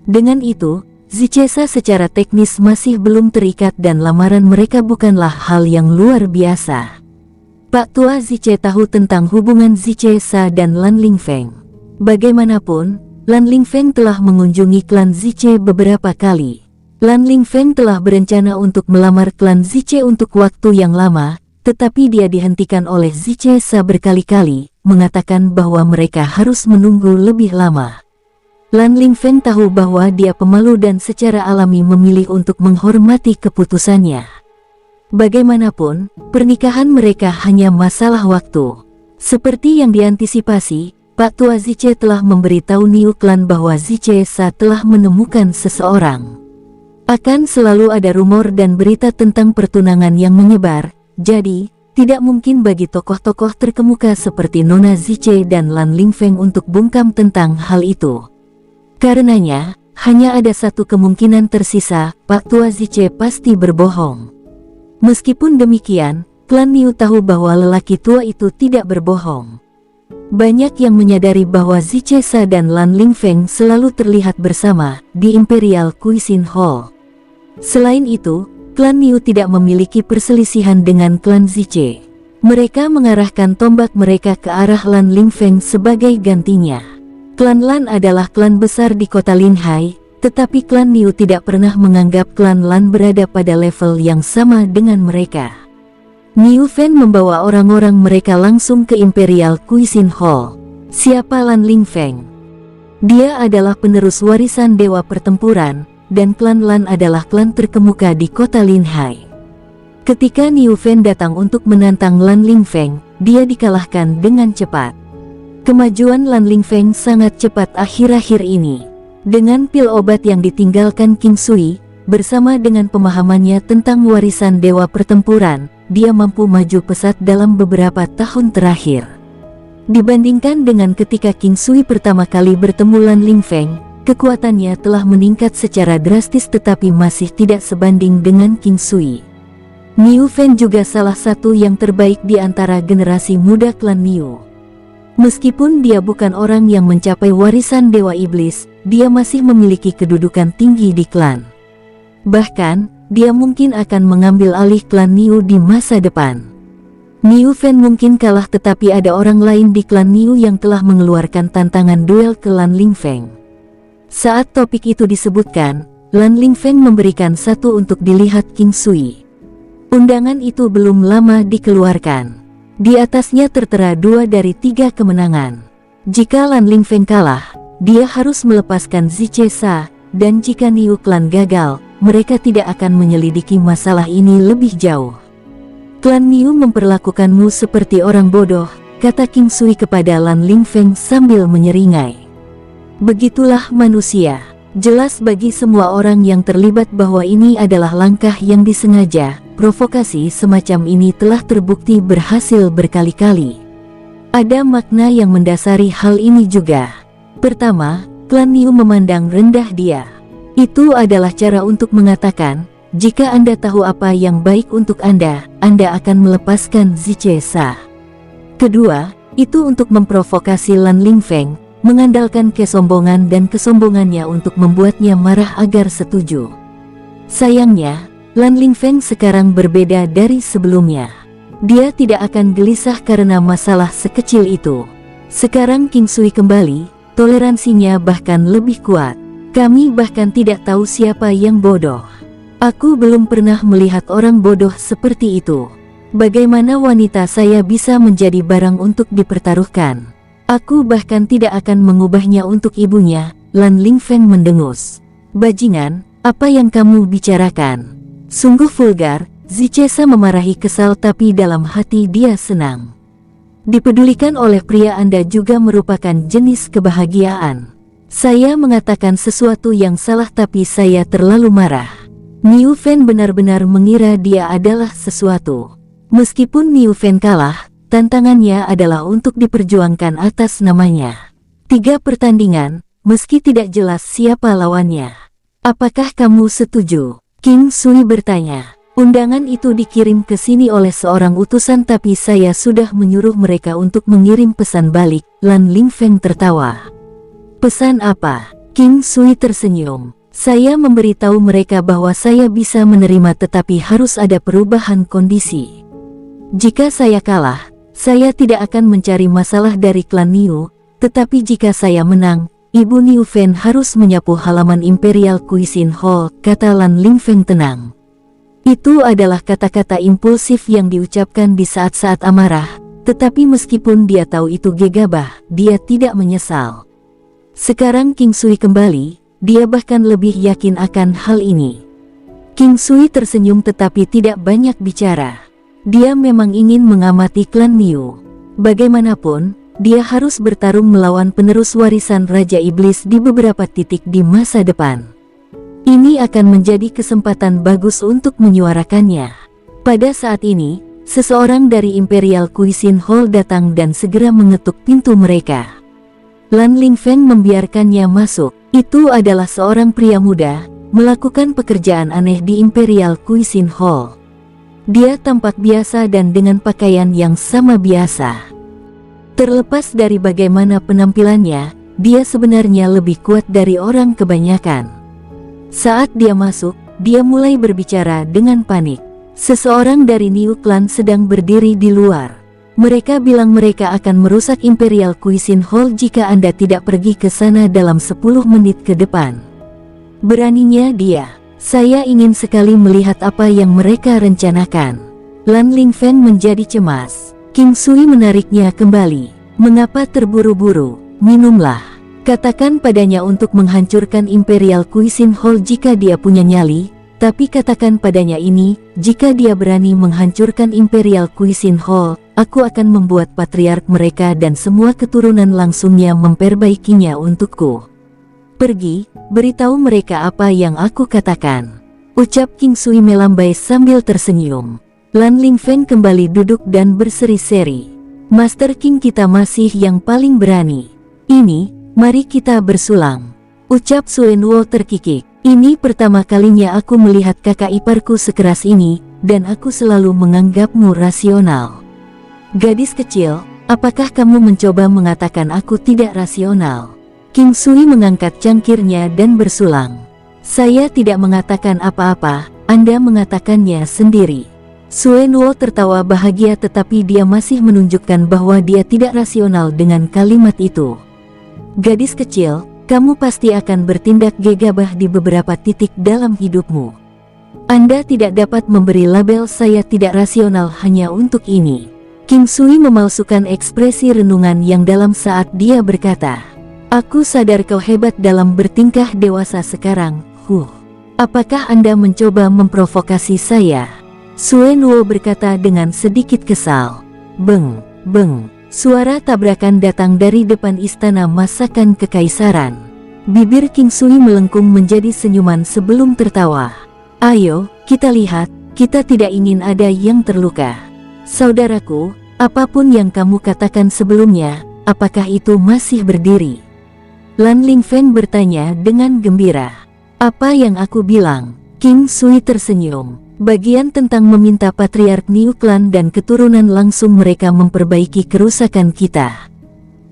Dengan itu, Ziche Sa secara teknis masih belum terikat dan lamaran mereka bukanlah hal yang luar biasa. Pak Tua Ziche tahu tentang hubungan Ziche Sa dan Lan Lingfeng. Bagaimanapun, Lan Lingfeng telah mengunjungi klan Ziche beberapa kali. Lan Lingfeng telah berencana untuk melamar klan Ziche untuk waktu yang lama, tetapi dia dihentikan oleh Ziche Sa berkali-kali, mengatakan bahwa mereka harus menunggu lebih lama. Lan Lingfeng tahu bahwa dia pemalu dan secara alami memilih untuk menghormati keputusannya. Bagaimanapun, pernikahan mereka hanya masalah waktu. Seperti yang diantisipasi, Pak Tua Ziche telah memberitahu Niu Klan bahwa Ziche Sa telah menemukan seseorang. Akan selalu ada rumor dan berita tentang pertunangan yang menyebar, jadi tidak mungkin bagi tokoh-tokoh terkemuka seperti Nona Ziche dan Lan Lingfeng untuk bungkam tentang hal itu. Karenanya, hanya ada satu kemungkinan tersisa, Pak Tua Ziche pasti berbohong. Meskipun demikian, klan Niu tahu bahwa lelaki tua itu tidak berbohong. Banyak yang menyadari bahwa Ziche Sa dan Lan Lingfeng selalu terlihat bersama di Imperial Cuisine Hall. Selain itu, klan Niu tidak memiliki perselisihan dengan klan Ziche. Mereka mengarahkan tombak mereka ke arah Lan Lingfeng sebagai gantinya. Klan Lan adalah klan besar di kota Linhai, tetapi klan Niu tidak pernah menganggap klan Lan berada pada level yang sama dengan mereka. Niu Fen membawa orang-orang mereka langsung ke Imperial Cuisine Hall. Siapa Lan Lingfeng? Dia adalah penerus warisan Dewa Pertempuran, dan klan Lan adalah klan terkemuka di kota Linhai. Ketika Niu Fen datang untuk menantang Lan Lingfeng, dia dikalahkan dengan cepat. Kemajuan Lan Lingfeng sangat cepat akhir-akhir ini. Dengan pil obat yang ditinggalkan King Sui, bersama dengan pemahamannya tentang warisan Dewa Pertempuran, dia mampu maju pesat dalam beberapa tahun terakhir. Dibandingkan dengan ketika King Sui pertama kali bertemu Lan Lingfeng, kekuatannya telah meningkat secara drastis tetapi masih tidak sebanding dengan King Sui. Niu Fen juga salah satu yang terbaik di antara generasi muda klan Niu. Meskipun dia bukan orang yang mencapai warisan Dewa Iblis, dia masih memiliki kedudukan tinggi di klan. Bahkan, dia mungkin akan mengambil alih klan Niu di masa depan. Niu Fen mungkin kalah tetapi ada orang lain di klan Niu yang telah mengeluarkan tantangan duel ke Lan Lingfeng. Saat topik itu disebutkan, Lan Lingfeng memberikan satu untuk dilihat King Sui. Undangan itu belum lama dikeluarkan. Di atasnya tertera 2 dari 3 kemenangan. Jika Lan Lingfeng kalah, dia harus melepaskan Ziche Sa, dan jika Niu Klan gagal, mereka tidak akan menyelidiki masalah ini lebih jauh. Klan Niu memperlakukanmu seperti orang bodoh, kata King Sui kepada Lan Lingfeng sambil menyeringai. Begitulah manusia. Jelas bagi semua orang yang terlibat bahwa ini adalah langkah yang disengaja. Provokasi semacam ini telah terbukti berhasil berkali-kali. Ada makna yang mendasari hal ini juga. Pertama, klan Niu memandang rendah dia. Itu adalah cara untuk mengatakan, jika Anda tahu apa yang baik untuk Anda akan melepaskan Zichesa. Kedua, itu untuk memprovokasi Lan Lingfeng, mengandalkan kesombongan dan kesombongannya untuk membuatnya marah agar setuju. Sayangnya, Lan Lingfeng sekarang berbeda dari sebelumnya. Dia tidak akan gelisah karena masalah sekecil itu. Sekarang King Sui kembali, toleransinya bahkan lebih kuat. Kami bahkan tidak tahu siapa yang bodoh. Aku belum pernah melihat orang bodoh seperti itu. Bagaimana wanita saya bisa menjadi barang untuk dipertaruhkan? Aku bahkan tidak akan mengubahnya untuk ibunya. Lan Lingfeng mendengus. Bajingan, apa yang kamu bicarakan? Sungguh vulgar. Zichesa memarahi kesal, tapi dalam hati dia senang. Dipedulikan oleh pria Anda juga merupakan jenis kebahagiaan. Saya mengatakan sesuatu yang salah tapi saya terlalu marah. Niu Fen benar-benar mengira dia adalah sesuatu. Meskipun Niu Fen kalah, tantangannya adalah untuk diperjuangkan atas namanya. 3 pertandingan, meski tidak jelas siapa lawannya. Apakah kamu setuju? King Sui bertanya. Undangan itu dikirim ke sini oleh seorang utusan tapi saya sudah menyuruh mereka untuk mengirim pesan balik. Lan Lingfeng tertawa. Pesan apa? King Sui tersenyum. Saya memberitahu mereka bahwa saya bisa menerima tetapi harus ada perubahan kondisi. Jika saya kalah, saya tidak akan mencari masalah dari klan Niu, tetapi jika saya menang, Ibu Niu Fen harus menyapu halaman Imperial Cuisine Hall, kata Lan Lingfeng tenang. Itu adalah kata-kata impulsif yang diucapkan di saat-saat amarah, tetapi meskipun dia tahu itu gegabah, dia tidak menyesal. Sekarang King Sui kembali, dia bahkan lebih yakin akan hal ini. King Sui tersenyum tetapi tidak banyak bicara. Dia memang ingin mengamati klan Niu. Bagaimanapun, dia harus bertarung melawan penerus warisan Raja Iblis di beberapa titik di masa depan. Ini akan menjadi kesempatan bagus untuk menyuarakannya. Pada saat ini, seseorang dari Imperial Cuisine Hall datang dan segera mengetuk pintu mereka. Lan Lingfeng membiarkannya masuk. Itu adalah seorang pria muda, melakukan pekerjaan aneh di Imperial Cuisine Hall. Dia tampak biasa dan dengan pakaian yang sama biasa. Terlepas dari bagaimana penampilannya, dia sebenarnya lebih kuat dari orang kebanyakan. Saat dia masuk, dia mulai berbicara dengan panik. Seseorang dari Niu Clan sedang berdiri di luar. Mereka bilang mereka akan merusak Imperial Cuisine Hall jika Anda tidak pergi ke sana dalam 10 menit ke depan. Beraninya dia. Saya ingin sekali melihat apa yang mereka rencanakan. Lan Lingfeng menjadi cemas. King Sui menariknya kembali. Mengapa terburu-buru? Minumlah. Katakan padanya untuk menghancurkan Imperial Cuisine Hall jika dia punya nyali, tapi katakan padanya ini, jika dia berani menghancurkan Imperial Cuisine Hall, aku akan membuat patriark mereka dan semua keturunan langsungnya memperbaikinya untukku. Pergi, beritahu mereka apa yang aku katakan. Ucap King Sui melambai sambil tersenyum. Lan Lingfeng kembali duduk dan berseri-seri. Master King kita masih yang paling berani. Ini, mari kita bersulang. Ucap Suenwo terkikik. Ini pertama kalinya aku melihat kakak iparku sekeras ini, dan aku selalu menganggapmu rasional. Gadis kecil, apakah kamu mencoba mengatakan aku tidak rasional? King Sui mengangkat cangkirnya dan bersulang. Saya tidak mengatakan apa-apa, Anda mengatakannya sendiri. Suenwo tertawa bahagia tetapi dia masih menunjukkan bahwa dia tidak rasional dengan kalimat itu. Gadis kecil, kamu pasti akan bertindak gegabah di beberapa titik dalam hidupmu. Anda tidak dapat memberi label saya tidak rasional hanya untuk ini. King Sui memalsukan ekspresi renungan yang dalam saat dia berkata, aku sadar kau hebat dalam bertingkah dewasa sekarang, Apakah Anda mencoba memprovokasi saya? Suenwo berkata dengan sedikit kesal. Beng, beng. Suara tabrakan datang dari depan istana masakan kekaisaran. Bibir King Sui melengkung menjadi senyuman sebelum tertawa. Ayo, kita lihat, kita tidak ingin ada yang terluka. Saudaraku, apapun yang kamu katakan sebelumnya, apakah itu masih berdiri? Lan Lingfeng bertanya dengan gembira. Apa yang aku bilang? King Sui tersenyum. Bagian tentang meminta Patriark Niu Clan dan keturunan langsung mereka memperbaiki kerusakan kita.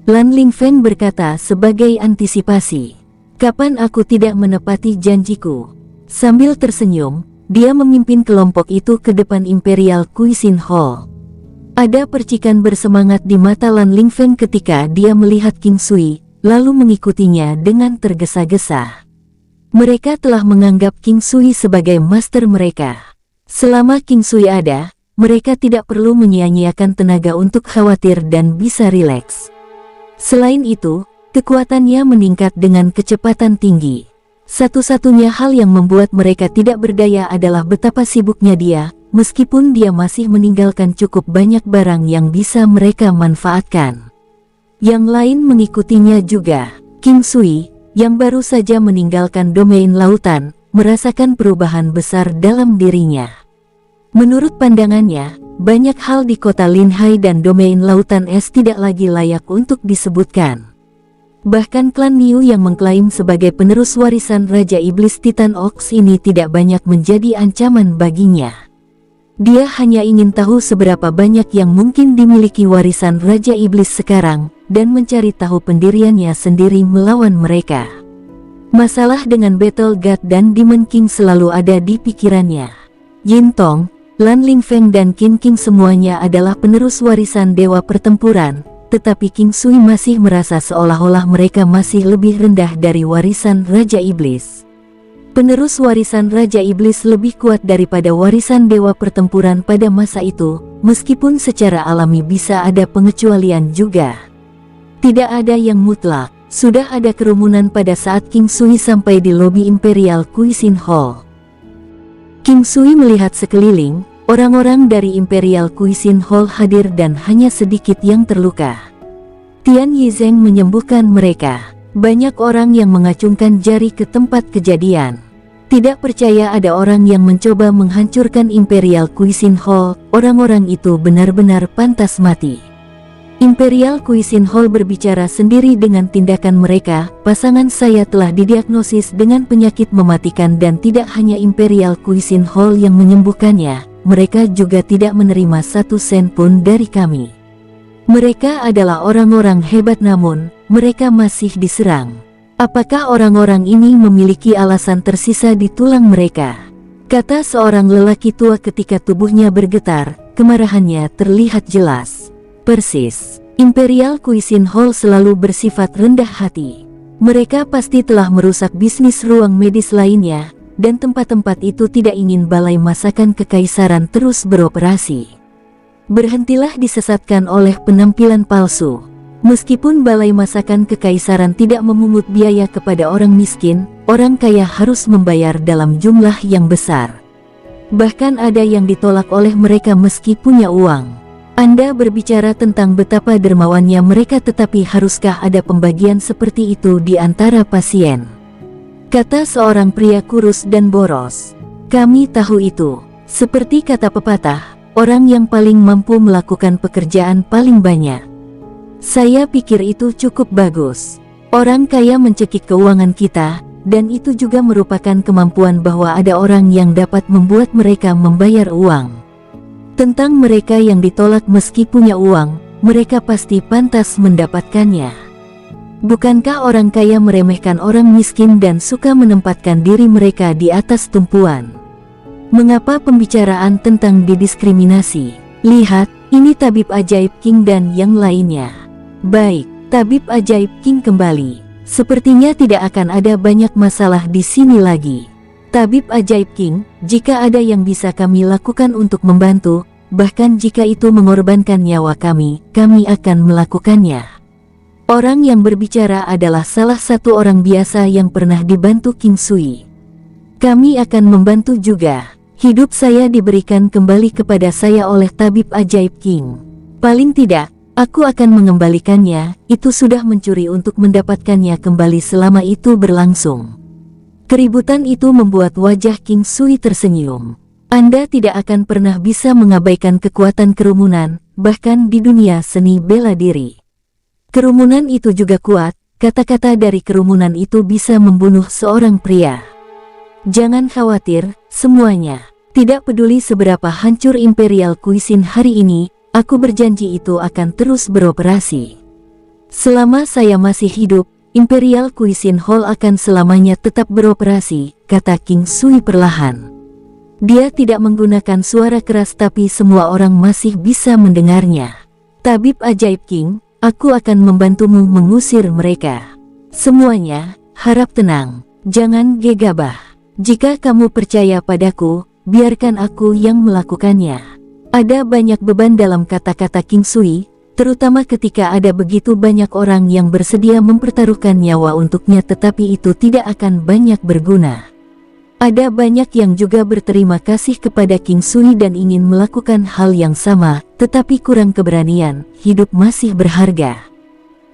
Lan Lingfeng berkata sebagai antisipasi. Kapan aku tidak menepati janjiku? Sambil tersenyum, dia memimpin kelompok itu ke depan Imperial Cuisine Hall. Ada percikan bersemangat di mata Lan Lingfeng ketika dia melihat King Sui, lalu mengikutinya dengan tergesa-gesa. Mereka telah menganggap King Sui sebagai master mereka. Selama King Sui ada, mereka tidak perlu menyia-nyiakan tenaga untuk khawatir dan bisa rileks. Selain itu, kekuatannya meningkat dengan kecepatan tinggi. Satu-satunya hal yang membuat mereka tidak berdaya adalah betapa sibuknya dia, meskipun dia masih meninggalkan cukup banyak barang yang bisa mereka manfaatkan. Yang lain mengikutinya juga. King Sui, yang baru saja meninggalkan domain lautan, merasakan perubahan besar dalam dirinya. Menurut pandangannya, banyak hal di kota Linhai dan domain lautan es tidak lagi layak untuk disebutkan. Bahkan klan Niu yang mengklaim sebagai penerus warisan Raja Iblis Titan Ox ini tidak banyak menjadi ancaman baginya. Dia hanya ingin tahu seberapa banyak yang mungkin dimiliki warisan Raja Iblis sekarang, dan mencari tahu pendiriannya sendiri melawan mereka. Masalah dengan Battle God dan Demon King selalu ada di pikirannya. Yin Tong, Lan Lingfeng dan Qin King semuanya adalah penerus warisan Dewa Pertempuran, tetapi King Sui masih merasa seolah-olah mereka masih lebih rendah dari warisan Raja Iblis. Penerus warisan Raja Iblis lebih kuat daripada warisan Dewa Pertempuran pada masa itu, meskipun secara alami bisa ada pengecualian juga. Tidak ada yang mutlak. Sudah ada kerumunan pada saat King Sui sampai di lobi Imperial Cuisine Hall. King Sui melihat sekeliling, orang-orang dari Imperial Cuisine Hall hadir dan hanya sedikit yang terluka. Tian Yizeng menyembuhkan mereka. Banyak orang yang mengacungkan jari ke tempat kejadian. Tidak percaya ada orang yang mencoba menghancurkan Imperial Cuisine Hall, orang-orang itu benar-benar pantas mati. Imperial Cuisine Hall berbicara sendiri dengan tindakan mereka. Pasangan saya telah didiagnosis dengan penyakit mematikan dan tidak hanya Imperial Cuisine Hall yang menyembuhkannya, mereka juga tidak menerima 1 sen pun dari kami. Mereka adalah orang-orang hebat namun, mereka masih diserang. Apakah orang-orang ini memiliki alasan tersisa di tulang mereka? Kata seorang lelaki tua ketika tubuhnya bergetar, kemarahannya terlihat jelas. Persis, Imperial Cuisine Hall selalu bersifat rendah hati. Mereka pasti telah merusak bisnis ruang medis lainnya, dan tempat-tempat itu tidak ingin balai masakan kekaisaran terus beroperasi. Berhentilah disesatkan oleh penampilan palsu. Meskipun balai masakan kekaisaran tidak memungut biaya kepada orang miskin, orang kaya harus membayar dalam jumlah yang besar. Bahkan ada yang ditolak oleh mereka meski punya uang. Anda berbicara tentang betapa dermawannya mereka, tetapi haruskah ada pembagian seperti itu di antara pasien? Kata seorang pria kurus dan boros. Kami tahu itu. Seperti kata pepatah, orang yang paling mampu melakukan pekerjaan paling banyak. Saya pikir itu cukup bagus. Orang kaya mencekik keuangan kita, dan itu juga merupakan kemampuan bahwa ada orang yang dapat membuat mereka membayar uang. Tentang mereka yang ditolak meski punya uang, mereka pasti pantas mendapatkannya. Bukankah orang kaya meremehkan orang miskin dan suka menempatkan diri mereka di atas tumpuan? Mengapa pembicaraan tentang didiskriminasi? Lihat, ini tabib ajaib King dan yang lainnya. Baik, tabib ajaib King kembali. Sepertinya tidak akan ada banyak masalah di sini lagi. Tabib ajaib King, jika ada yang bisa kami lakukan untuk membantu, bahkan jika itu mengorbankan nyawa kami akan melakukannya. Orang yang berbicara adalah salah satu orang biasa yang pernah dibantu King Sui. Kami akan membantu juga. Hidup saya diberikan kembali kepada saya oleh tabib ajaib King. Paling tidak, Aku akan mengembalikannya, itu sudah mencuri untuk mendapatkannya kembali selama itu berlangsung. Keributan itu membuat wajah King Sui tersenyum. Anda tidak akan pernah bisa mengabaikan kekuatan kerumunan, bahkan di dunia seni bela diri. Kerumunan itu juga kuat, kata-kata dari kerumunan itu bisa membunuh seorang pria. Jangan khawatir, semuanya. Tidak peduli seberapa hancur Imperial Cuisine hari ini, aku berjanji itu akan terus beroperasi. Selama saya masih hidup, Imperial Cuisine Hall akan selamanya tetap beroperasi, kata King Sui perlahan. Dia tidak menggunakan suara keras tapi semua orang masih bisa mendengarnya. Tabib ajaib King, aku akan membantumu mengusir mereka. Semuanya, harap tenang, jangan gegabah. Jika kamu percaya padaku, biarkan aku yang melakukannya. Ada banyak beban dalam kata-kata King Sui, terutama ketika ada begitu banyak orang yang bersedia mempertaruhkan nyawa untuknya tetapi itu tidak akan banyak berguna. Ada banyak yang juga berterima kasih kepada King Sui dan ingin melakukan hal yang sama, tetapi kurang keberanian, hidup masih berharga.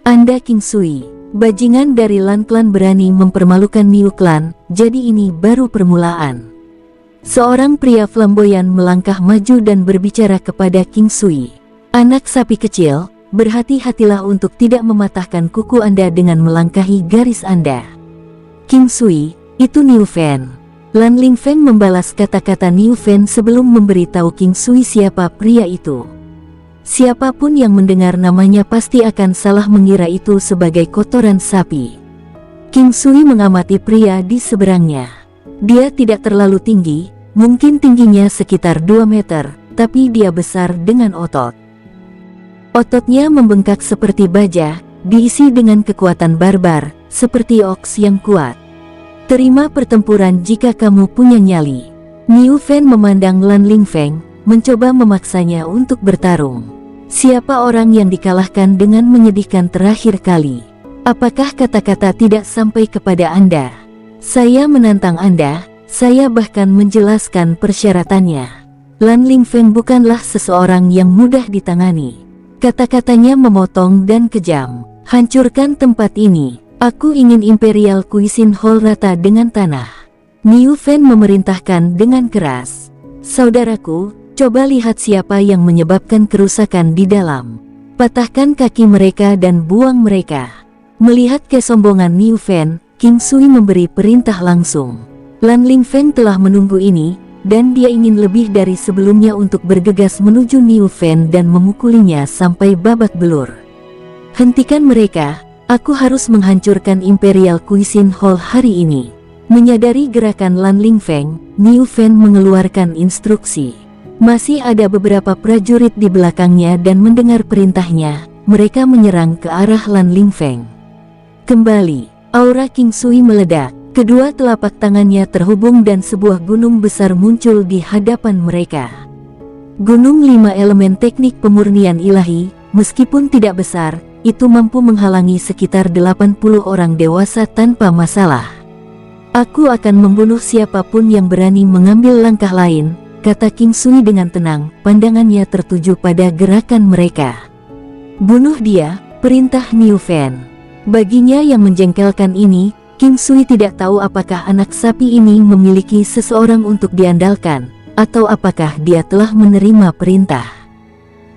Anda King Sui, bajingan dari Lan Clan berani mempermalukan Niu Clan, jadi ini baru permulaan. Seorang pria flamboyan melangkah maju dan berbicara kepada King Sui. Anak sapi kecil, berhati-hatilah untuk tidak mematahkan kuku Anda dengan melangkahi garis Anda. King Sui, itu Niu Fen. Lan Lingfeng membalas kata-kata Niu Fen sebelum memberitahu King Sui siapa pria itu. Siapapun yang mendengar namanya pasti akan salah mengira itu sebagai kotoran sapi. King Sui mengamati pria di seberangnya. Dia tidak terlalu tinggi, mungkin tingginya sekitar 2 meter, tapi dia besar dengan otot. Ototnya membengkak seperti baja, diisi dengan kekuatan barbar, seperti oks yang kuat. Terima pertempuran jika kamu punya nyali. Niu Fen memandang Lan Lingfeng, mencoba memaksanya untuk bertarung. Siapa orang yang dikalahkan dengan menyedihkan terakhir kali? Apakah kata-kata tidak sampai kepada Anda? Saya menantang Anda, saya bahkan menjelaskan persyaratannya. Lan Lingfeng bukanlah seseorang yang mudah ditangani. Kata-katanya memotong dan kejam. Hancurkan tempat ini. Aku ingin Imperial Cuisine Hall rata dengan tanah. Niu Fen memerintahkan dengan keras. Saudaraku, coba lihat siapa yang menyebabkan kerusakan di dalam. Patahkan kaki mereka dan buang mereka. Melihat kesombongan Niu Fen, King Sui memberi perintah langsung. Lan Lingfeng telah menunggu ini, dan dia ingin lebih dari sebelumnya untuk bergegas menuju Niu Fen dan memukulinya sampai babak belur. Hentikan mereka. Aku harus menghancurkan Imperial Cuisine Hall hari ini. Menyadari gerakan Lan Lingfeng, Niu Fen mengeluarkan instruksi. Masih ada beberapa prajurit di belakangnya dan mendengar perintahnya, mereka menyerang ke arah Lan Lingfeng. Kembali, aura King Sui meledak, kedua telapak tangannya terhubung dan sebuah gunung besar muncul di hadapan mereka. Gunung 5 elemen teknik pemurnian ilahi, meskipun tidak besar, itu mampu menghalangi sekitar 80 orang dewasa tanpa masalah. Aku akan membunuh siapapun yang berani mengambil langkah lain, kata King Sui dengan tenang, pandangannya tertuju pada gerakan mereka. Bunuh dia, perintah Niu Fen. Baginya yang menjengkelkan ini, King Sui tidak tahu apakah anak sapi ini memiliki seseorang untuk diandalkan, atau apakah dia telah menerima perintah.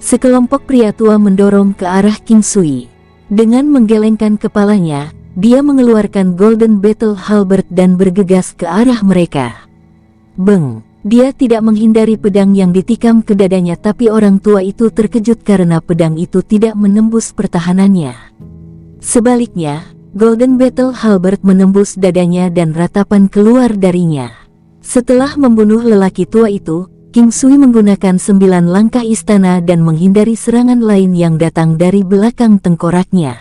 Sekelompok pria tua mendorong ke arah King Sui. Dengan menggelengkan kepalanya, dia mengeluarkan Golden Battle Halberd dan bergegas ke arah mereka. Beng! Dia tidak menghindari pedang yang ditikam ke dadanya tapi orang tua itu terkejut karena pedang itu tidak menembus pertahanannya. Sebaliknya, Golden Battle Halberd menembus dadanya dan ratapan keluar darinya. Setelah membunuh lelaki tua itu, King Sui menggunakan 9 langkah istana dan menghindari serangan lain yang datang dari belakang tengkoraknya.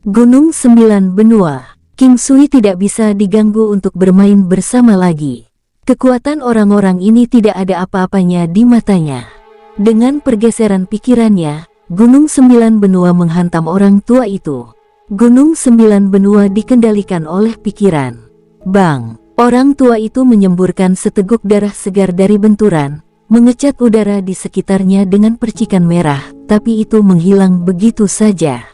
Gunung 9 benua. King Sui tidak bisa diganggu untuk bermain bersama lagi. Kekuatan orang-orang ini tidak ada apa-apanya di matanya. Dengan pergeseran pikirannya, Gunung 9 benua menghantam orang tua itu. Gunung 9 benua dikendalikan oleh pikiran. Bang! Orang tua itu menyemburkan seteguk darah segar dari benturan, mengecat udara di sekitarnya dengan percikan merah, tetapi itu menghilang begitu saja.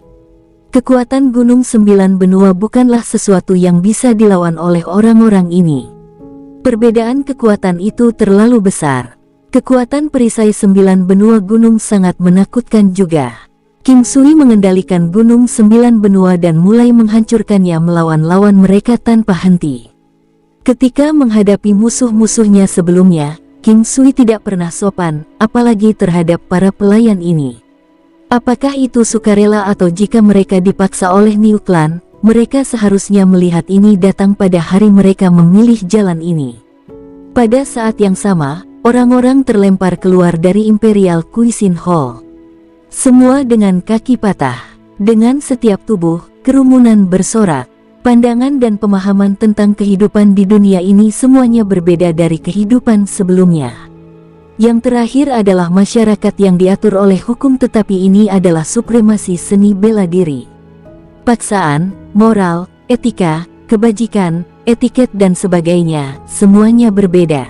Kekuatan Gunung Sembilan Benua bukanlah sesuatu yang bisa dilawan oleh orang-orang ini. Perbedaan kekuatan itu terlalu besar. Kekuatan perisai 9 benua gunung sangat menakutkan juga. King Sui mengendalikan Gunung 9 benua dan mulai menghancurkannya melawan lawan mereka tanpa henti. Ketika menghadapi musuh-musuhnya sebelumnya, King Sui tidak pernah sopan, apalagi terhadap para pelayan ini. Apakah itu sukarela atau jika mereka dipaksa oleh Niu Clan, mereka seharusnya melihat ini datang pada hari mereka memilih jalan ini. Pada saat yang sama, orang-orang terlempar keluar dari Imperial Cuisine Hall. Semua dengan kaki patah. Dengan setiap tubuh, kerumunan bersorak. Pandangan dan pemahaman tentang kehidupan di dunia ini semuanya berbeda dari kehidupan sebelumnya. Yang terakhir adalah masyarakat yang diatur oleh hukum, tetapi ini adalah supremasi seni bela diri. Paksaan, moral, etika, kebajikan, etiket dan sebagainya, semuanya berbeda.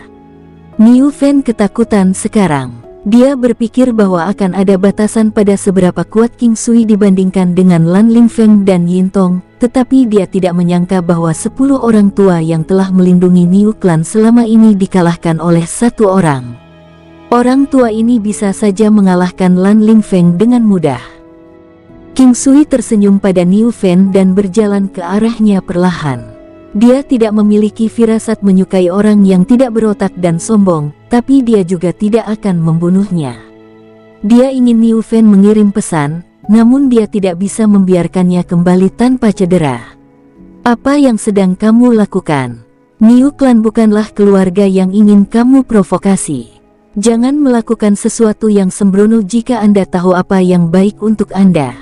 Niu Fen ketakutan sekarang. Dia berpikir bahwa akan ada batasan pada seberapa kuat King Sui dibandingkan dengan Lan Lingfeng dan Yin Tong, tetapi dia tidak menyangka bahwa 10 orang tua yang telah melindungi Niu Clan selama ini dikalahkan oleh satu orang. Orang tua ini bisa saja mengalahkan Lan Lingfeng dengan mudah. King Sui tersenyum pada Niu Fen dan berjalan ke arahnya perlahan. Dia tidak memiliki firasat menyukai orang yang tidak berotak dan sombong, tapi dia juga tidak akan membunuhnya. Dia ingin Niu Fen mengirim pesan, namun dia tidak bisa membiarkannya kembali tanpa cedera. Apa yang sedang kamu lakukan? Niu Clan bukanlah keluarga yang ingin kamu provokasi. Jangan melakukan sesuatu yang sembrono jika Anda tahu apa yang baik untuk Anda.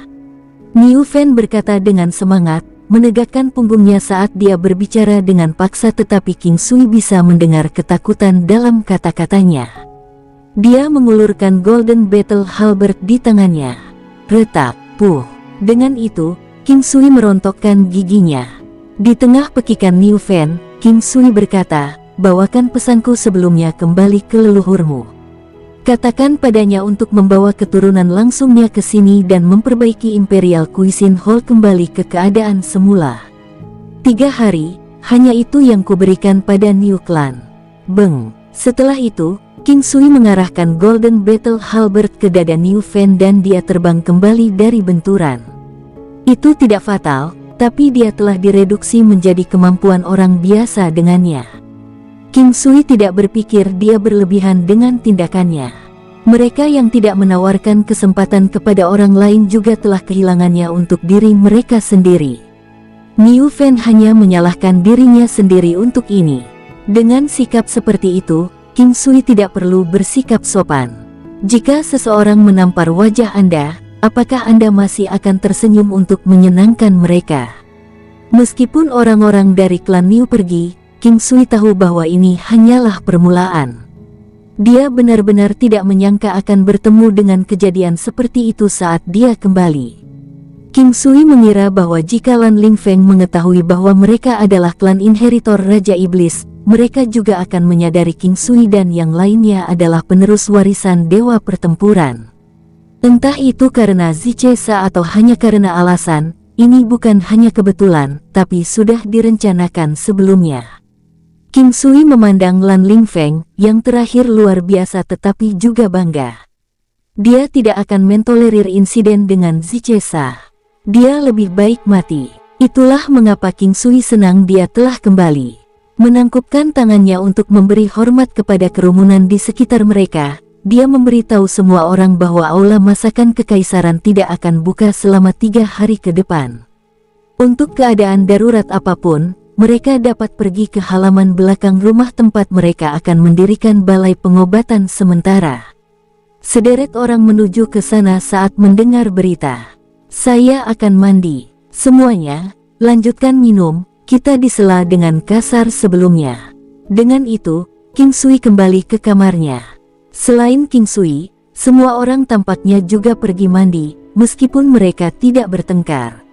Niu Fen berkata dengan semangat, menegakkan punggungnya saat dia berbicara dengan paksa, tetapi King Sui bisa mendengar ketakutan dalam kata-katanya. Dia mengulurkan Golden Battle Halberd di tangannya. Retak, puh. Dengan itu, King Sui merontokkan giginya. Di tengah pekikan Niu Fen, King Sui berkata, bawakan pesanku sebelumnya kembali ke leluhurmu. Katakan padanya untuk membawa keturunan langsungnya ke sini dan memperbaiki Imperial Cuisine Hall kembali ke keadaan semula. 3 hari, hanya itu yang kuberikan pada Niu Clan. Beng. Setelah itu, King Sui mengarahkan Golden Battle Halberd ke dada Niu Fen dan dia terbang kembali dari benturan. Itu tidak fatal, tapi dia telah direduksi menjadi kemampuan orang biasa dengannya. King Sui tidak berpikir dia berlebihan dengan tindakannya. Mereka yang tidak menawarkan kesempatan kepada orang lain juga telah kehilangannya untuk diri mereka sendiri. Niu Fen hanya menyalahkan dirinya sendiri untuk ini. Dengan sikap seperti itu, King Sui tidak perlu bersikap sopan. Jika seseorang menampar wajah Anda, apakah Anda masih akan tersenyum untuk menyenangkan mereka? Meskipun orang-orang dari klan Niu pergi, King Sui tahu bahwa ini hanyalah permulaan. Dia benar-benar tidak menyangka akan bertemu dengan kejadian seperti itu saat dia kembali. King Sui mengira bahwa jika Lan Lingfeng mengetahui bahwa mereka adalah klan inheritor Raja Iblis, mereka juga akan menyadari King Sui dan yang lainnya adalah penerus warisan Dewa Pertempuran. Entah itu karena Zichesa atau hanya karena alasan, ini bukan hanya kebetulan, tapi sudah direncanakan sebelumnya. King Sui memandang Lan Lingfeng, yang terakhir luar biasa tetapi juga bangga. Dia tidak akan mentolerir insiden dengan Zichesa. Dia lebih baik mati. Itulah mengapa King Sui senang dia telah kembali. Menangkupkan tangannya untuk memberi hormat kepada kerumunan di sekitar mereka, dia memberitahu semua orang bahwa aula masakan kekaisaran tidak akan buka selama 3 hari ke depan. Untuk keadaan darurat apapun, mereka dapat pergi ke halaman belakang rumah tempat mereka akan mendirikan balai pengobatan sementara. Sederet orang menuju ke sana saat mendengar berita. Saya akan mandi. Semuanya, lanjutkan minum, kita disela dengan kasar sebelumnya. Dengan itu, King Sui kembali ke kamarnya. Selain King Sui, semua orang tampaknya juga pergi mandi, meskipun mereka tidak bertengkar.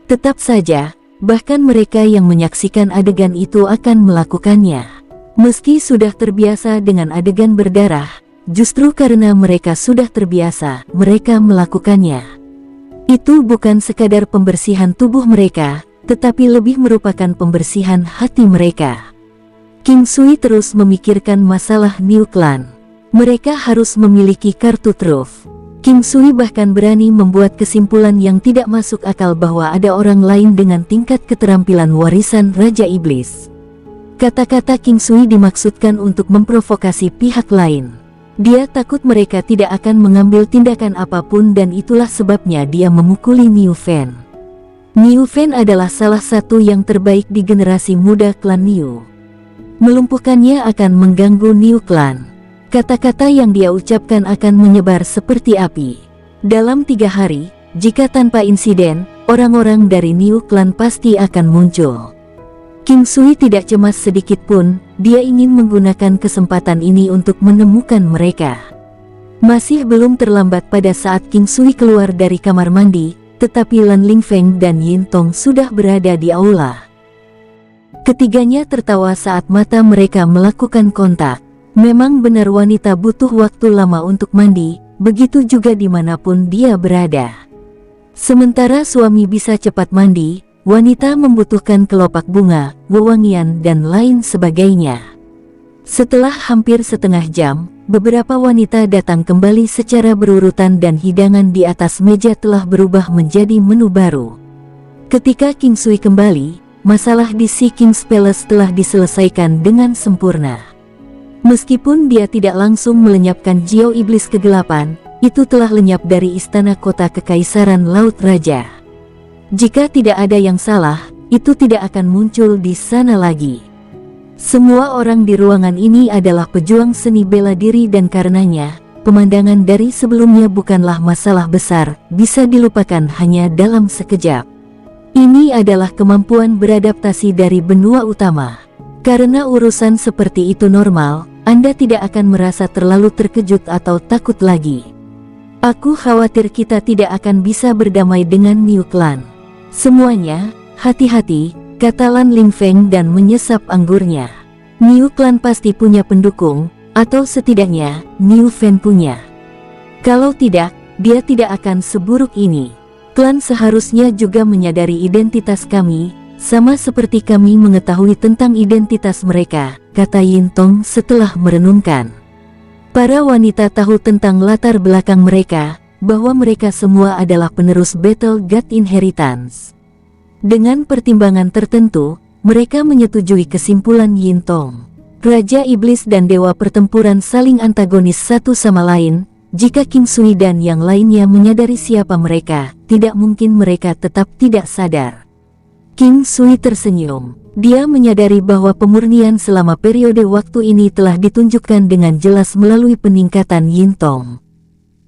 Tetap saja, bahkan mereka yang menyaksikan adegan itu akan melakukannya. Meski sudah terbiasa dengan adegan berdarah, justru karena mereka sudah terbiasa, mereka melakukannya. Itu bukan sekadar pembersihan tubuh mereka, tetapi lebih merupakan pembersihan hati mereka. King Sui terus memikirkan masalah New Clan. Mereka harus memiliki kartu truf. King Sui bahkan berani membuat kesimpulan yang tidak masuk akal bahwa ada orang lain dengan tingkat keterampilan warisan Raja Iblis. Kata-kata King Sui dimaksudkan untuk memprovokasi pihak lain. Dia takut mereka tidak akan mengambil tindakan apapun dan itulah sebabnya dia memukuli Niu Fen. Niu Fen adalah salah satu yang terbaik di generasi muda klan Niu. Melumpuhkannya akan mengganggu Niu Clan. Kata-kata yang dia ucapkan akan menyebar seperti api. Dalam 3 hari, jika tanpa insiden, orang-orang dari Niu Clan pasti akan muncul. King Sui tidak cemas sedikit pun, dia ingin menggunakan kesempatan ini untuk menemukan mereka. Masih belum terlambat pada saat King Sui keluar dari kamar mandi, tetapi Lan Lingfeng dan Yin Tong sudah berada di aula. Ketiganya tertawa saat mata mereka melakukan kontak. Memang benar wanita butuh waktu lama untuk mandi, begitu juga dimanapun dia berada. Sementara suami bisa cepat mandi, wanita membutuhkan kelopak bunga, wewangian dan lain sebagainya. Setelah hampir setengah jam, beberapa wanita datang kembali secara berurutan dan hidangan di atas meja telah berubah menjadi menu baru. Ketika King Sui kembali, masalah di Sea King's Palace telah diselesaikan dengan sempurna. Meskipun dia tidak langsung melenyapkan Jiao Iblis Kegelapan, itu telah lenyap dari istana kota Kekaisaran Laut Raja. Jika tidak ada yang salah, itu tidak akan muncul di sana lagi. Semua orang di ruangan ini adalah pejuang seni bela diri dan karenanya, pemandangan dari sebelumnya bukanlah masalah besar, bisa dilupakan hanya dalam sekejap. Ini adalah kemampuan beradaptasi dari benua utama. Karena urusan seperti itu normal, Anda tidak akan merasa terlalu terkejut atau takut lagi. Aku khawatir kita tidak akan bisa berdamai dengan Niu Clan. Semuanya, hati-hati, kata Lan Lingfeng dan menyesap anggurnya. Niu Clan pasti punya pendukung, atau setidaknya, Niu Fen punya. Kalau tidak, dia tidak akan seburuk ini. Klan seharusnya juga menyadari identitas kami, sama seperti kami mengetahui tentang identitas mereka, kata Yin Tong setelah merenungkan. Para wanita tahu tentang latar belakang mereka, bahwa mereka semua adalah penerus Battle God Inheritance. Dengan pertimbangan tertentu, mereka menyetujui kesimpulan Yin Tong. Raja Iblis dan Dewa Pertempuran saling antagonis satu sama lain. Jika King Sui dan yang lainnya menyadari siapa mereka, tidak mungkin mereka tetap tidak sadar. King Sui tersenyum. Dia menyadari bahwa pemurnian selama periode waktu ini telah ditunjukkan dengan jelas melalui peningkatan Yin Tong.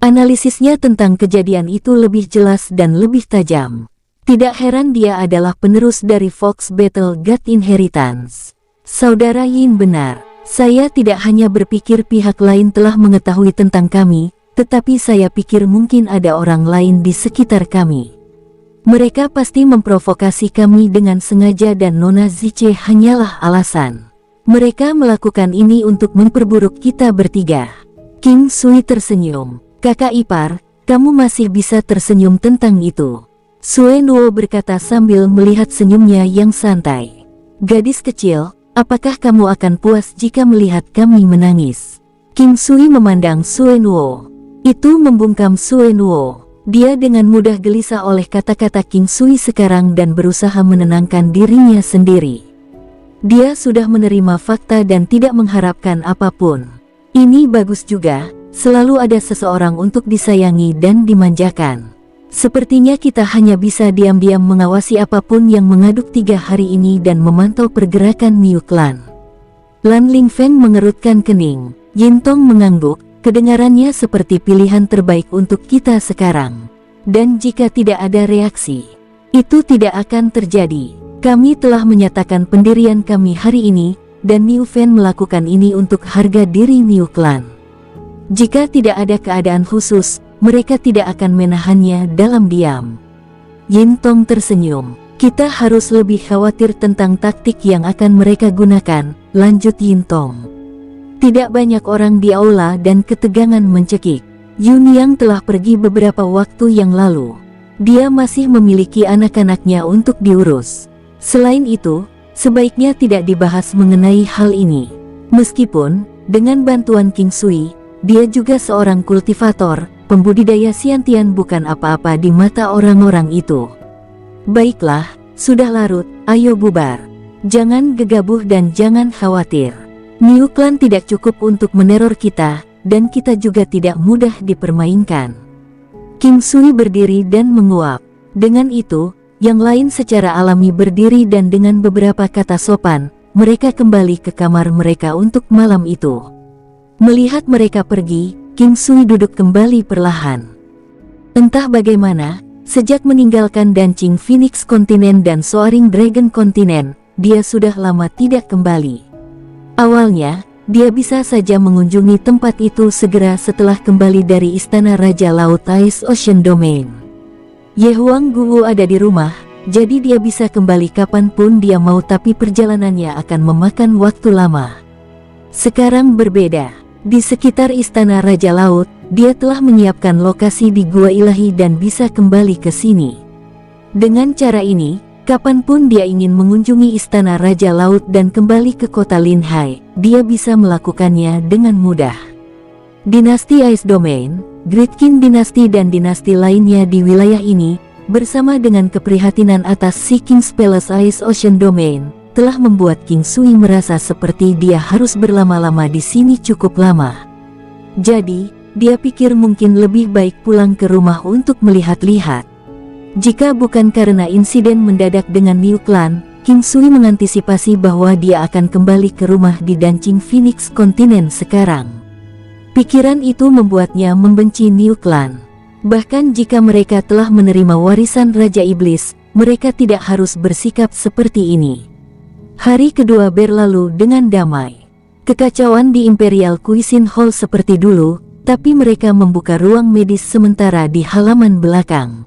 Analisisnya tentang kejadian itu lebih jelas dan lebih tajam. Tidak heran dia adalah penerus dari Fox Battle God Inheritance. Saudara Yin benar, saya tidak hanya berpikir pihak lain telah mengetahui tentang kami, tetapi saya pikir mungkin ada orang lain di sekitar kami. Mereka pasti memprovokasi kami dengan sengaja dan Nona Ziche hanyalah alasan. Mereka melakukan ini untuk memperburuk kita bertiga. King Sui tersenyum. Kakak ipar, kamu masih bisa tersenyum tentang itu. Sue Nuo berkata sambil melihat senyumnya yang santai. Gadis kecil, apakah kamu akan puas jika melihat kami menangis? King Sui memandang Sue Nuo. Itu membungkam Sue Nuo. Dia dengan mudah gelisah oleh kata-kata King Sui sekarang dan berusaha menenangkan dirinya sendiri. Dia sudah menerima fakta dan tidak mengharapkan apapun. Ini bagus juga, selalu ada seseorang untuk disayangi dan dimanjakan. Sepertinya kita hanya bisa diam-diam mengawasi apapun yang mengaduk 3 hari ini dan memantau pergerakan Niu Clan. Lan Lingfeng mengerutkan kening. Yin Tong mengangguk. Kedengarannya seperti pilihan terbaik untuk kita sekarang. Dan jika tidak ada reaksi, itu tidak akan terjadi. Kami telah menyatakan pendirian kami hari ini, dan Niu Fen melakukan ini untuk harga diri Niu Clan. Jika tidak ada keadaan khusus, mereka tidak akan menahannya dalam diam. Yin Tong tersenyum. Kita harus lebih khawatir tentang taktik yang akan mereka gunakan, lanjut Yin Tong. Tidak banyak orang di aula dan ketegangan mencekik. Yun Yang telah pergi beberapa waktu yang lalu. Dia masih memiliki anak-anaknya untuk diurus. Selain itu, sebaiknya tidak dibahas mengenai hal ini. Meskipun, dengan bantuan King Sui, dia juga seorang kultivator, pembudidaya Xiantian bukan apa-apa di mata orang-orang itu. Baiklah, sudah larut, ayo bubar. Jangan gegabah dan jangan khawatir. Niu Clan tidak cukup untuk meneror kita, dan kita juga tidak mudah dipermainkan. King Sui berdiri dan menguap. Dengan itu, yang lain secara alami berdiri dan dengan beberapa kata sopan, mereka kembali ke kamar mereka untuk malam itu. Melihat mereka pergi, King Sui duduk kembali perlahan. Entah bagaimana, sejak meninggalkan Dancing Phoenix Continent dan Soaring Dragon Continent, dia sudah lama tidak kembali. Awalnya, dia bisa saja mengunjungi tempat itu segera setelah kembali dari Istana Raja Laut Ice Ocean Domain. Ye Huang Guwu ada di rumah, jadi dia bisa kembali kapanpun dia mau, tapi perjalanannya akan memakan waktu lama. Sekarang berbeda. Di sekitar Istana Raja Laut, dia telah menyiapkan lokasi di Gua Ilahi dan bisa kembali ke sini. Dengan cara ini, kapanpun dia ingin mengunjungi Istana Raja Laut dan kembali ke kota Linhai, dia bisa melakukannya dengan mudah. Dinasti Ice Domain, Great King Dinasti dan dinasti lainnya di wilayah ini, bersama dengan keprihatinan atas si King's Palace Ice Ocean Domain, telah membuat King Sui merasa seperti dia harus berlama-lama di sini cukup lama. Jadi, dia pikir mungkin lebih baik pulang ke rumah untuk melihat-lihat. Jika bukan karena insiden mendadak dengan Niu Clan, King Sui mengantisipasi bahwa dia akan kembali ke rumah di Dancing Phoenix Continent sekarang. Pikiran itu membuatnya membenci Niu Clan. Bahkan jika mereka telah menerima warisan Raja Iblis, mereka tidak harus bersikap seperti ini. Hari kedua berlalu dengan damai. Kekacauan di Imperial Cuisine Hall seperti dulu, tapi mereka membuka ruang medis sementara di halaman belakang.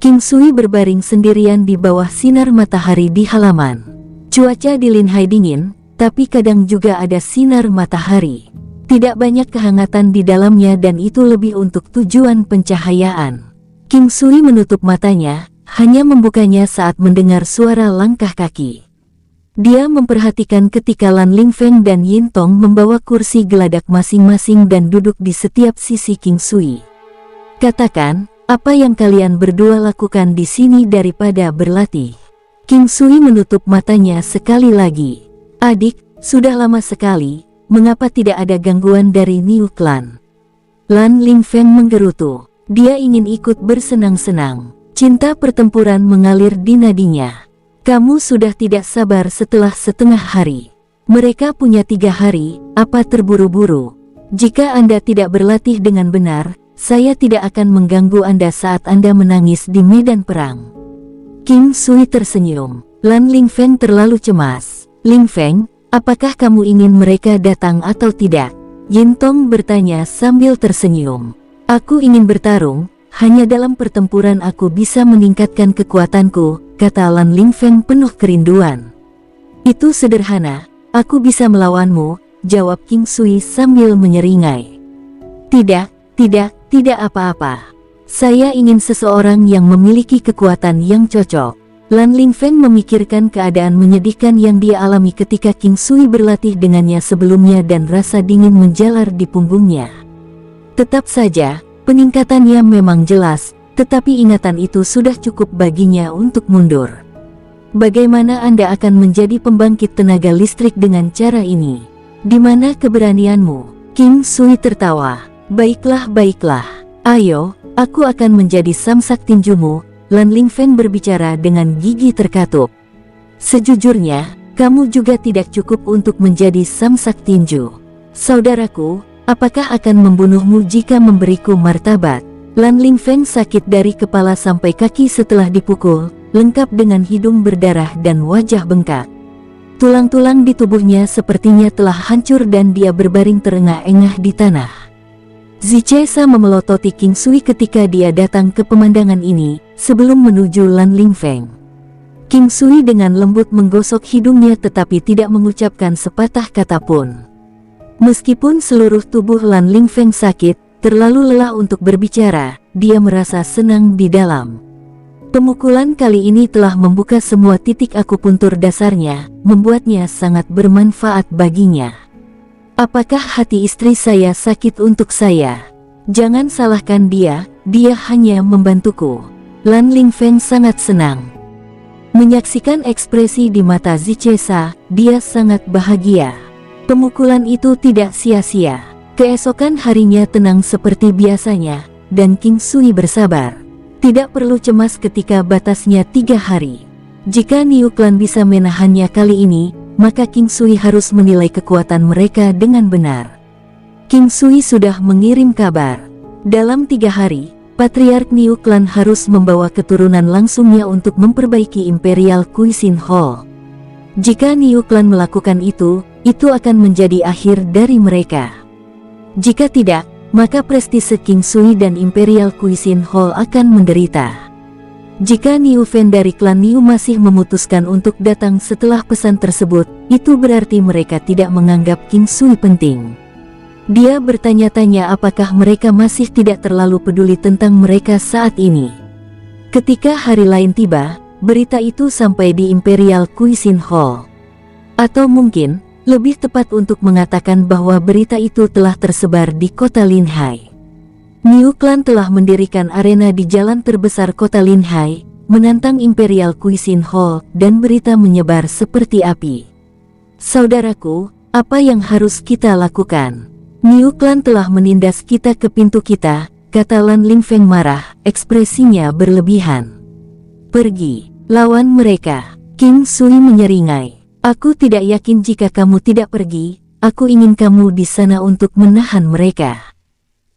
King Sui berbaring sendirian di bawah sinar matahari di halaman. Cuaca di Linhai dingin, tapi kadang juga ada sinar matahari. Tidak banyak kehangatan di dalamnya dan itu lebih untuk tujuan pencahayaan. King Sui menutup matanya, hanya membukanya saat mendengar suara langkah kaki. Dia memperhatikan ketika Lan Lingfeng dan Yin Tong membawa kursi geladak masing-masing dan duduk di setiap sisi King Sui. Katakan, apa yang kalian berdua lakukan di sini daripada berlatih? King Sui menutup matanya sekali lagi. Adik, sudah lama sekali, mengapa tidak ada gangguan dari Niu Clan? Lan Lingfeng menggerutu. Dia ingin ikut bersenang-senang. Cinta pertempuran mengalir di nadinya. Kamu sudah tidak sabar setelah setengah hari. Mereka punya 3 hari, apa terburu-buru? Jika Anda tidak berlatih dengan benar, saya tidak akan mengganggu Anda saat Anda menangis di medan perang. King Sui tersenyum. Lan Lingfeng terlalu cemas. Lingfeng, apakah kamu ingin mereka datang atau tidak? Yin Tong bertanya sambil tersenyum. Aku ingin bertarung, hanya dalam pertempuran aku bisa meningkatkan kekuatanku, kata Lan Lingfeng penuh kerinduan. Itu sederhana, aku bisa melawanmu, jawab King Sui sambil menyeringai. Tidak apa-apa. Saya ingin seseorang yang memiliki kekuatan yang cocok. Lan Lingfeng memikirkan keadaan menyedihkan yang dia alami ketika King Sui berlatih dengannya sebelumnya dan rasa dingin menjalar di punggungnya. Tetap saja, peningkatannya memang jelas, tetapi ingatan itu sudah cukup baginya untuk mundur. Bagaimana Anda akan menjadi pembangkit tenaga listrik dengan cara ini? Di mana keberanianmu? King Sui tertawa. Baiklah. Ayo, aku akan menjadi samsak tinjumu, Lan Lingfeng berbicara dengan gigi terkatup. Sejujurnya, kamu juga tidak cukup untuk menjadi samsak tinju. Saudaraku, apakah akan membunuhmu jika memberiku martabat? Lan Lingfeng sakit dari kepala sampai kaki setelah dipukul, lengkap dengan hidung berdarah dan wajah bengkak. Tulang-tulang di tubuhnya sepertinya telah hancur dan dia berbaring terengah-engah di tanah. Zichesa memelototi King Sui ketika dia datang ke pemandangan ini, sebelum menuju Lan Lingfeng. King Sui dengan lembut menggosok hidungnya tetapi tidak mengucapkan sepatah kata pun. Meskipun seluruh tubuh Lan Lingfeng sakit, terlalu lelah untuk berbicara, dia merasa senang di dalam. Pemukulan kali ini telah membuka semua titik akupuntur dasarnya, membuatnya sangat bermanfaat baginya. Apakah hati istri saya sakit untuk saya? Jangan salahkan dia hanya membantuku. Lan Lingfeng sangat senang. Menyaksikan ekspresi di mata Zichesa, dia sangat bahagia. Pemukulan itu tidak sia-sia. Keesokan harinya tenang seperti biasanya, dan King Sui bersabar. Tidak perlu cemas ketika batasnya 3 hari. Jika Niu Clan bisa menahannya kali ini, maka King Sui harus menilai kekuatan mereka dengan benar. King Sui sudah mengirim kabar. Dalam 3 hari, Patriark Niu Clan harus membawa keturunan langsungnya untuk memperbaiki Imperial Cuisine Hall. Jika Niu Clan melakukan itu akan menjadi akhir dari mereka. Jika tidak, maka prestise King Sui dan Imperial Cuisine Hall akan menderita. Jika Niu Fen dari klan Niu masih memutuskan untuk datang setelah pesan tersebut, itu berarti mereka tidak menganggap King Sui penting. Dia bertanya-tanya apakah mereka masih tidak terlalu peduli tentang mereka saat ini. Ketika hari lain tiba, berita itu sampai di Imperial Cuisine Hall. Atau mungkin, lebih tepat untuk mengatakan bahwa berita itu telah tersebar di kota Linhai. Niu Clan telah mendirikan arena di jalan terbesar kota Linhai, menantang Imperial Cuisine Hall, dan berita menyebar seperti api. Saudaraku, apa yang harus kita lakukan? Niu Clan telah menindas kita ke pintu kita, kata Lan Lingfeng marah, ekspresinya berlebihan. Pergi, lawan mereka. King Sui menyeringai. Aku tidak yakin jika kamu tidak pergi, aku ingin kamu di sana untuk menahan mereka.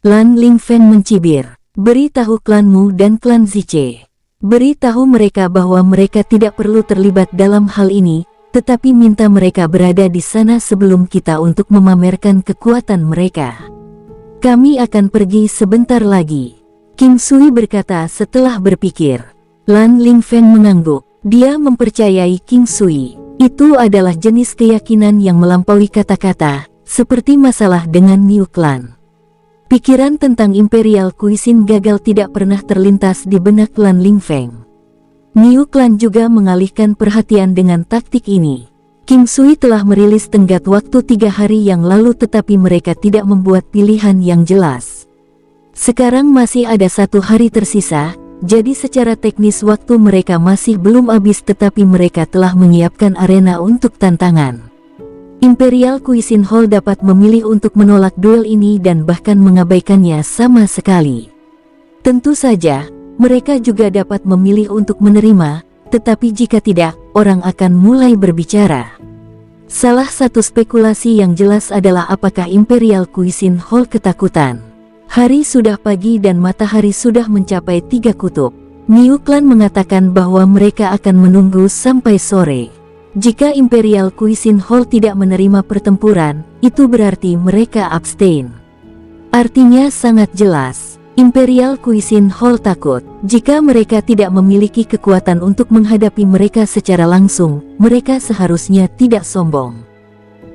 Lan Lingfeng mencibir, beritahu klanmu dan klan Ziche. Beritahu mereka bahwa mereka tidak perlu terlibat dalam hal ini, tetapi minta mereka berada di sana sebelum kita untuk memamerkan kekuatan mereka. Kami akan pergi sebentar lagi. King Sui berkata setelah berpikir. Lan Lingfeng mengangguk, dia mempercayai King Sui. Itu adalah jenis keyakinan yang melampaui kata-kata, seperti masalah dengan Niu Clan. Pikiran tentang Imperial Cuisine gagal tidak pernah terlintas di benak Lan Lingfeng. Niu Clan juga mengalihkan perhatian dengan taktik ini. King Sui telah merilis tenggat waktu 3 hari yang lalu tetapi mereka tidak membuat pilihan yang jelas. Sekarang masih ada 1 hari tersisa. Jadi secara teknis waktu mereka masih belum habis tetapi mereka telah menyiapkan arena untuk tantangan. Imperial Cuisine Hall dapat memilih untuk menolak duel ini dan bahkan mengabaikannya sama sekali. Tentu saja, mereka juga dapat memilih untuk menerima, tetapi jika tidak, orang akan mulai berbicara. Salah satu spekulasi yang jelas adalah apakah Imperial Cuisine Hall ketakutan. Hari sudah pagi dan matahari sudah mencapai 3 kutub. Niu Clan mengatakan bahwa mereka akan menunggu sampai sore. Jika Imperial Cuisine Hall tidak menerima pertempuran, itu berarti mereka abstain. Artinya sangat jelas, Imperial Cuisine Hall takut. Jika mereka tidak memiliki kekuatan untuk menghadapi mereka secara langsung, mereka seharusnya tidak sombong.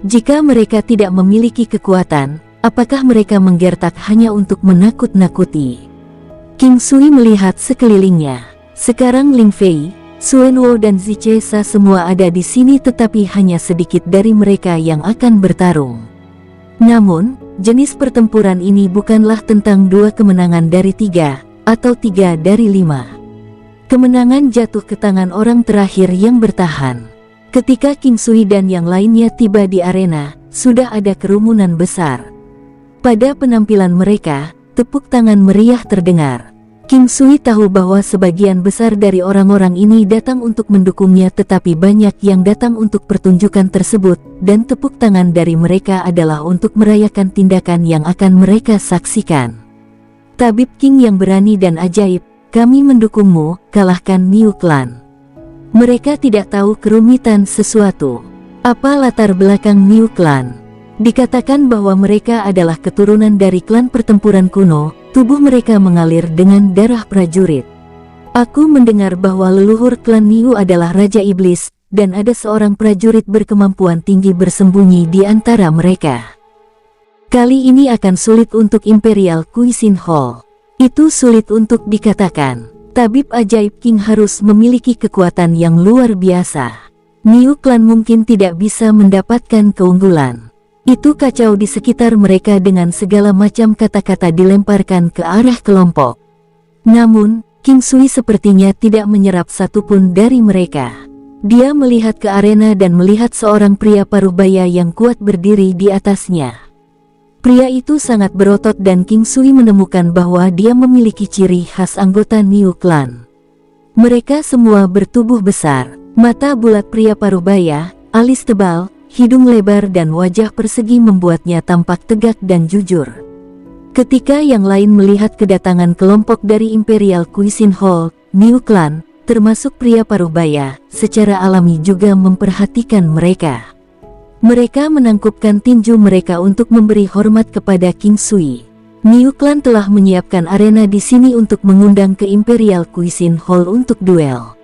Jika mereka tidak memiliki kekuatan, apakah mereka menggertak hanya untuk menakut-nakuti? King Sui melihat sekelilingnya. Sekarang Ling Fei, Xuanwo dan Zichesa semua ada di sini tetapi hanya sedikit dari mereka yang akan bertarung. Namun, jenis pertempuran ini bukanlah tentang 2 kemenangan dari 3, atau 3 dari 5. Kemenangan jatuh ke tangan orang terakhir yang bertahan. Ketika King Sui dan yang lainnya tiba di arena, sudah ada kerumunan besar. Pada penampilan mereka, tepuk tangan meriah terdengar. King Sui tahu bahwa sebagian besar dari orang-orang ini datang untuk mendukungnya tetapi banyak yang datang untuk pertunjukan tersebut, dan tepuk tangan dari mereka adalah untuk merayakan tindakan yang akan mereka saksikan. Tabib King yang berani dan ajaib, kami mendukungmu, kalahkan Niu Clan. Mereka tidak tahu kerumitan sesuatu. Apa latar belakang Niu Clan? Dikatakan bahwa mereka adalah keturunan dari klan pertempuran kuno, tubuh mereka mengalir dengan darah prajurit. Aku mendengar bahwa leluhur klan Niu adalah Raja Iblis, dan ada seorang prajurit berkemampuan tinggi bersembunyi di antara mereka. Kali ini akan sulit untuk Imperial Cuisine Hall. Itu sulit untuk dikatakan. Tabib ajaib King harus memiliki kekuatan yang luar biasa. Niu Clan mungkin tidak bisa mendapatkan keunggulan. Itu kacau di sekitar mereka dengan segala macam kata-kata dilemparkan ke arah kelompok. Namun, King Sui sepertinya tidak menyerap satupun dari mereka. Dia melihat ke arena dan melihat seorang pria parubaya yang kuat berdiri di atasnya. Pria itu sangat berotot dan King Sui menemukan bahwa dia memiliki ciri khas anggota Niu Clan. Mereka semua bertubuh besar, mata bulat pria parubaya, alis tebal, hidung lebar dan wajah persegi membuatnya tampak tegak dan jujur. Ketika yang lain melihat kedatangan kelompok dari Imperial Cuisine Hall, Niu Clan, termasuk pria parubaya, secara alami juga memperhatikan mereka. Mereka menangkupkan tinju mereka untuk memberi hormat kepada King Sui. Niu Clan telah menyiapkan arena di sini untuk mengundang ke Imperial Cuisine Hall untuk duel.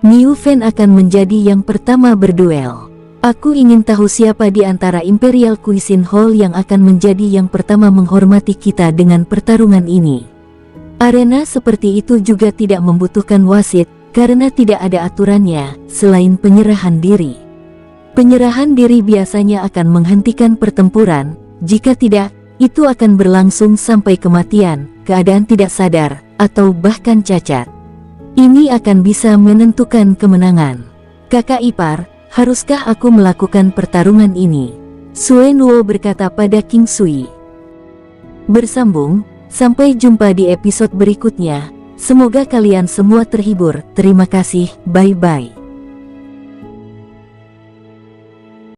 Niu Fan akan menjadi yang pertama berduel. Aku ingin tahu siapa di antara Imperial Cuisine Hall yang akan menjadi yang pertama menghormati kita dengan pertarungan ini. Arena seperti itu juga tidak membutuhkan wasit, karena tidak ada aturannya, selain penyerahan diri. Penyerahan diri biasanya akan menghentikan pertempuran, jika tidak, itu akan berlangsung sampai kematian, keadaan tidak sadar, atau bahkan cacat. Ini akan bisa menentukan kemenangan. Kakak ipar, haruskah aku melakukan pertarungan ini? Sue Nuo berkata pada King Sui. Bersambung, sampai jumpa di episode berikutnya. Semoga kalian semua terhibur. Terima kasih, bye-bye.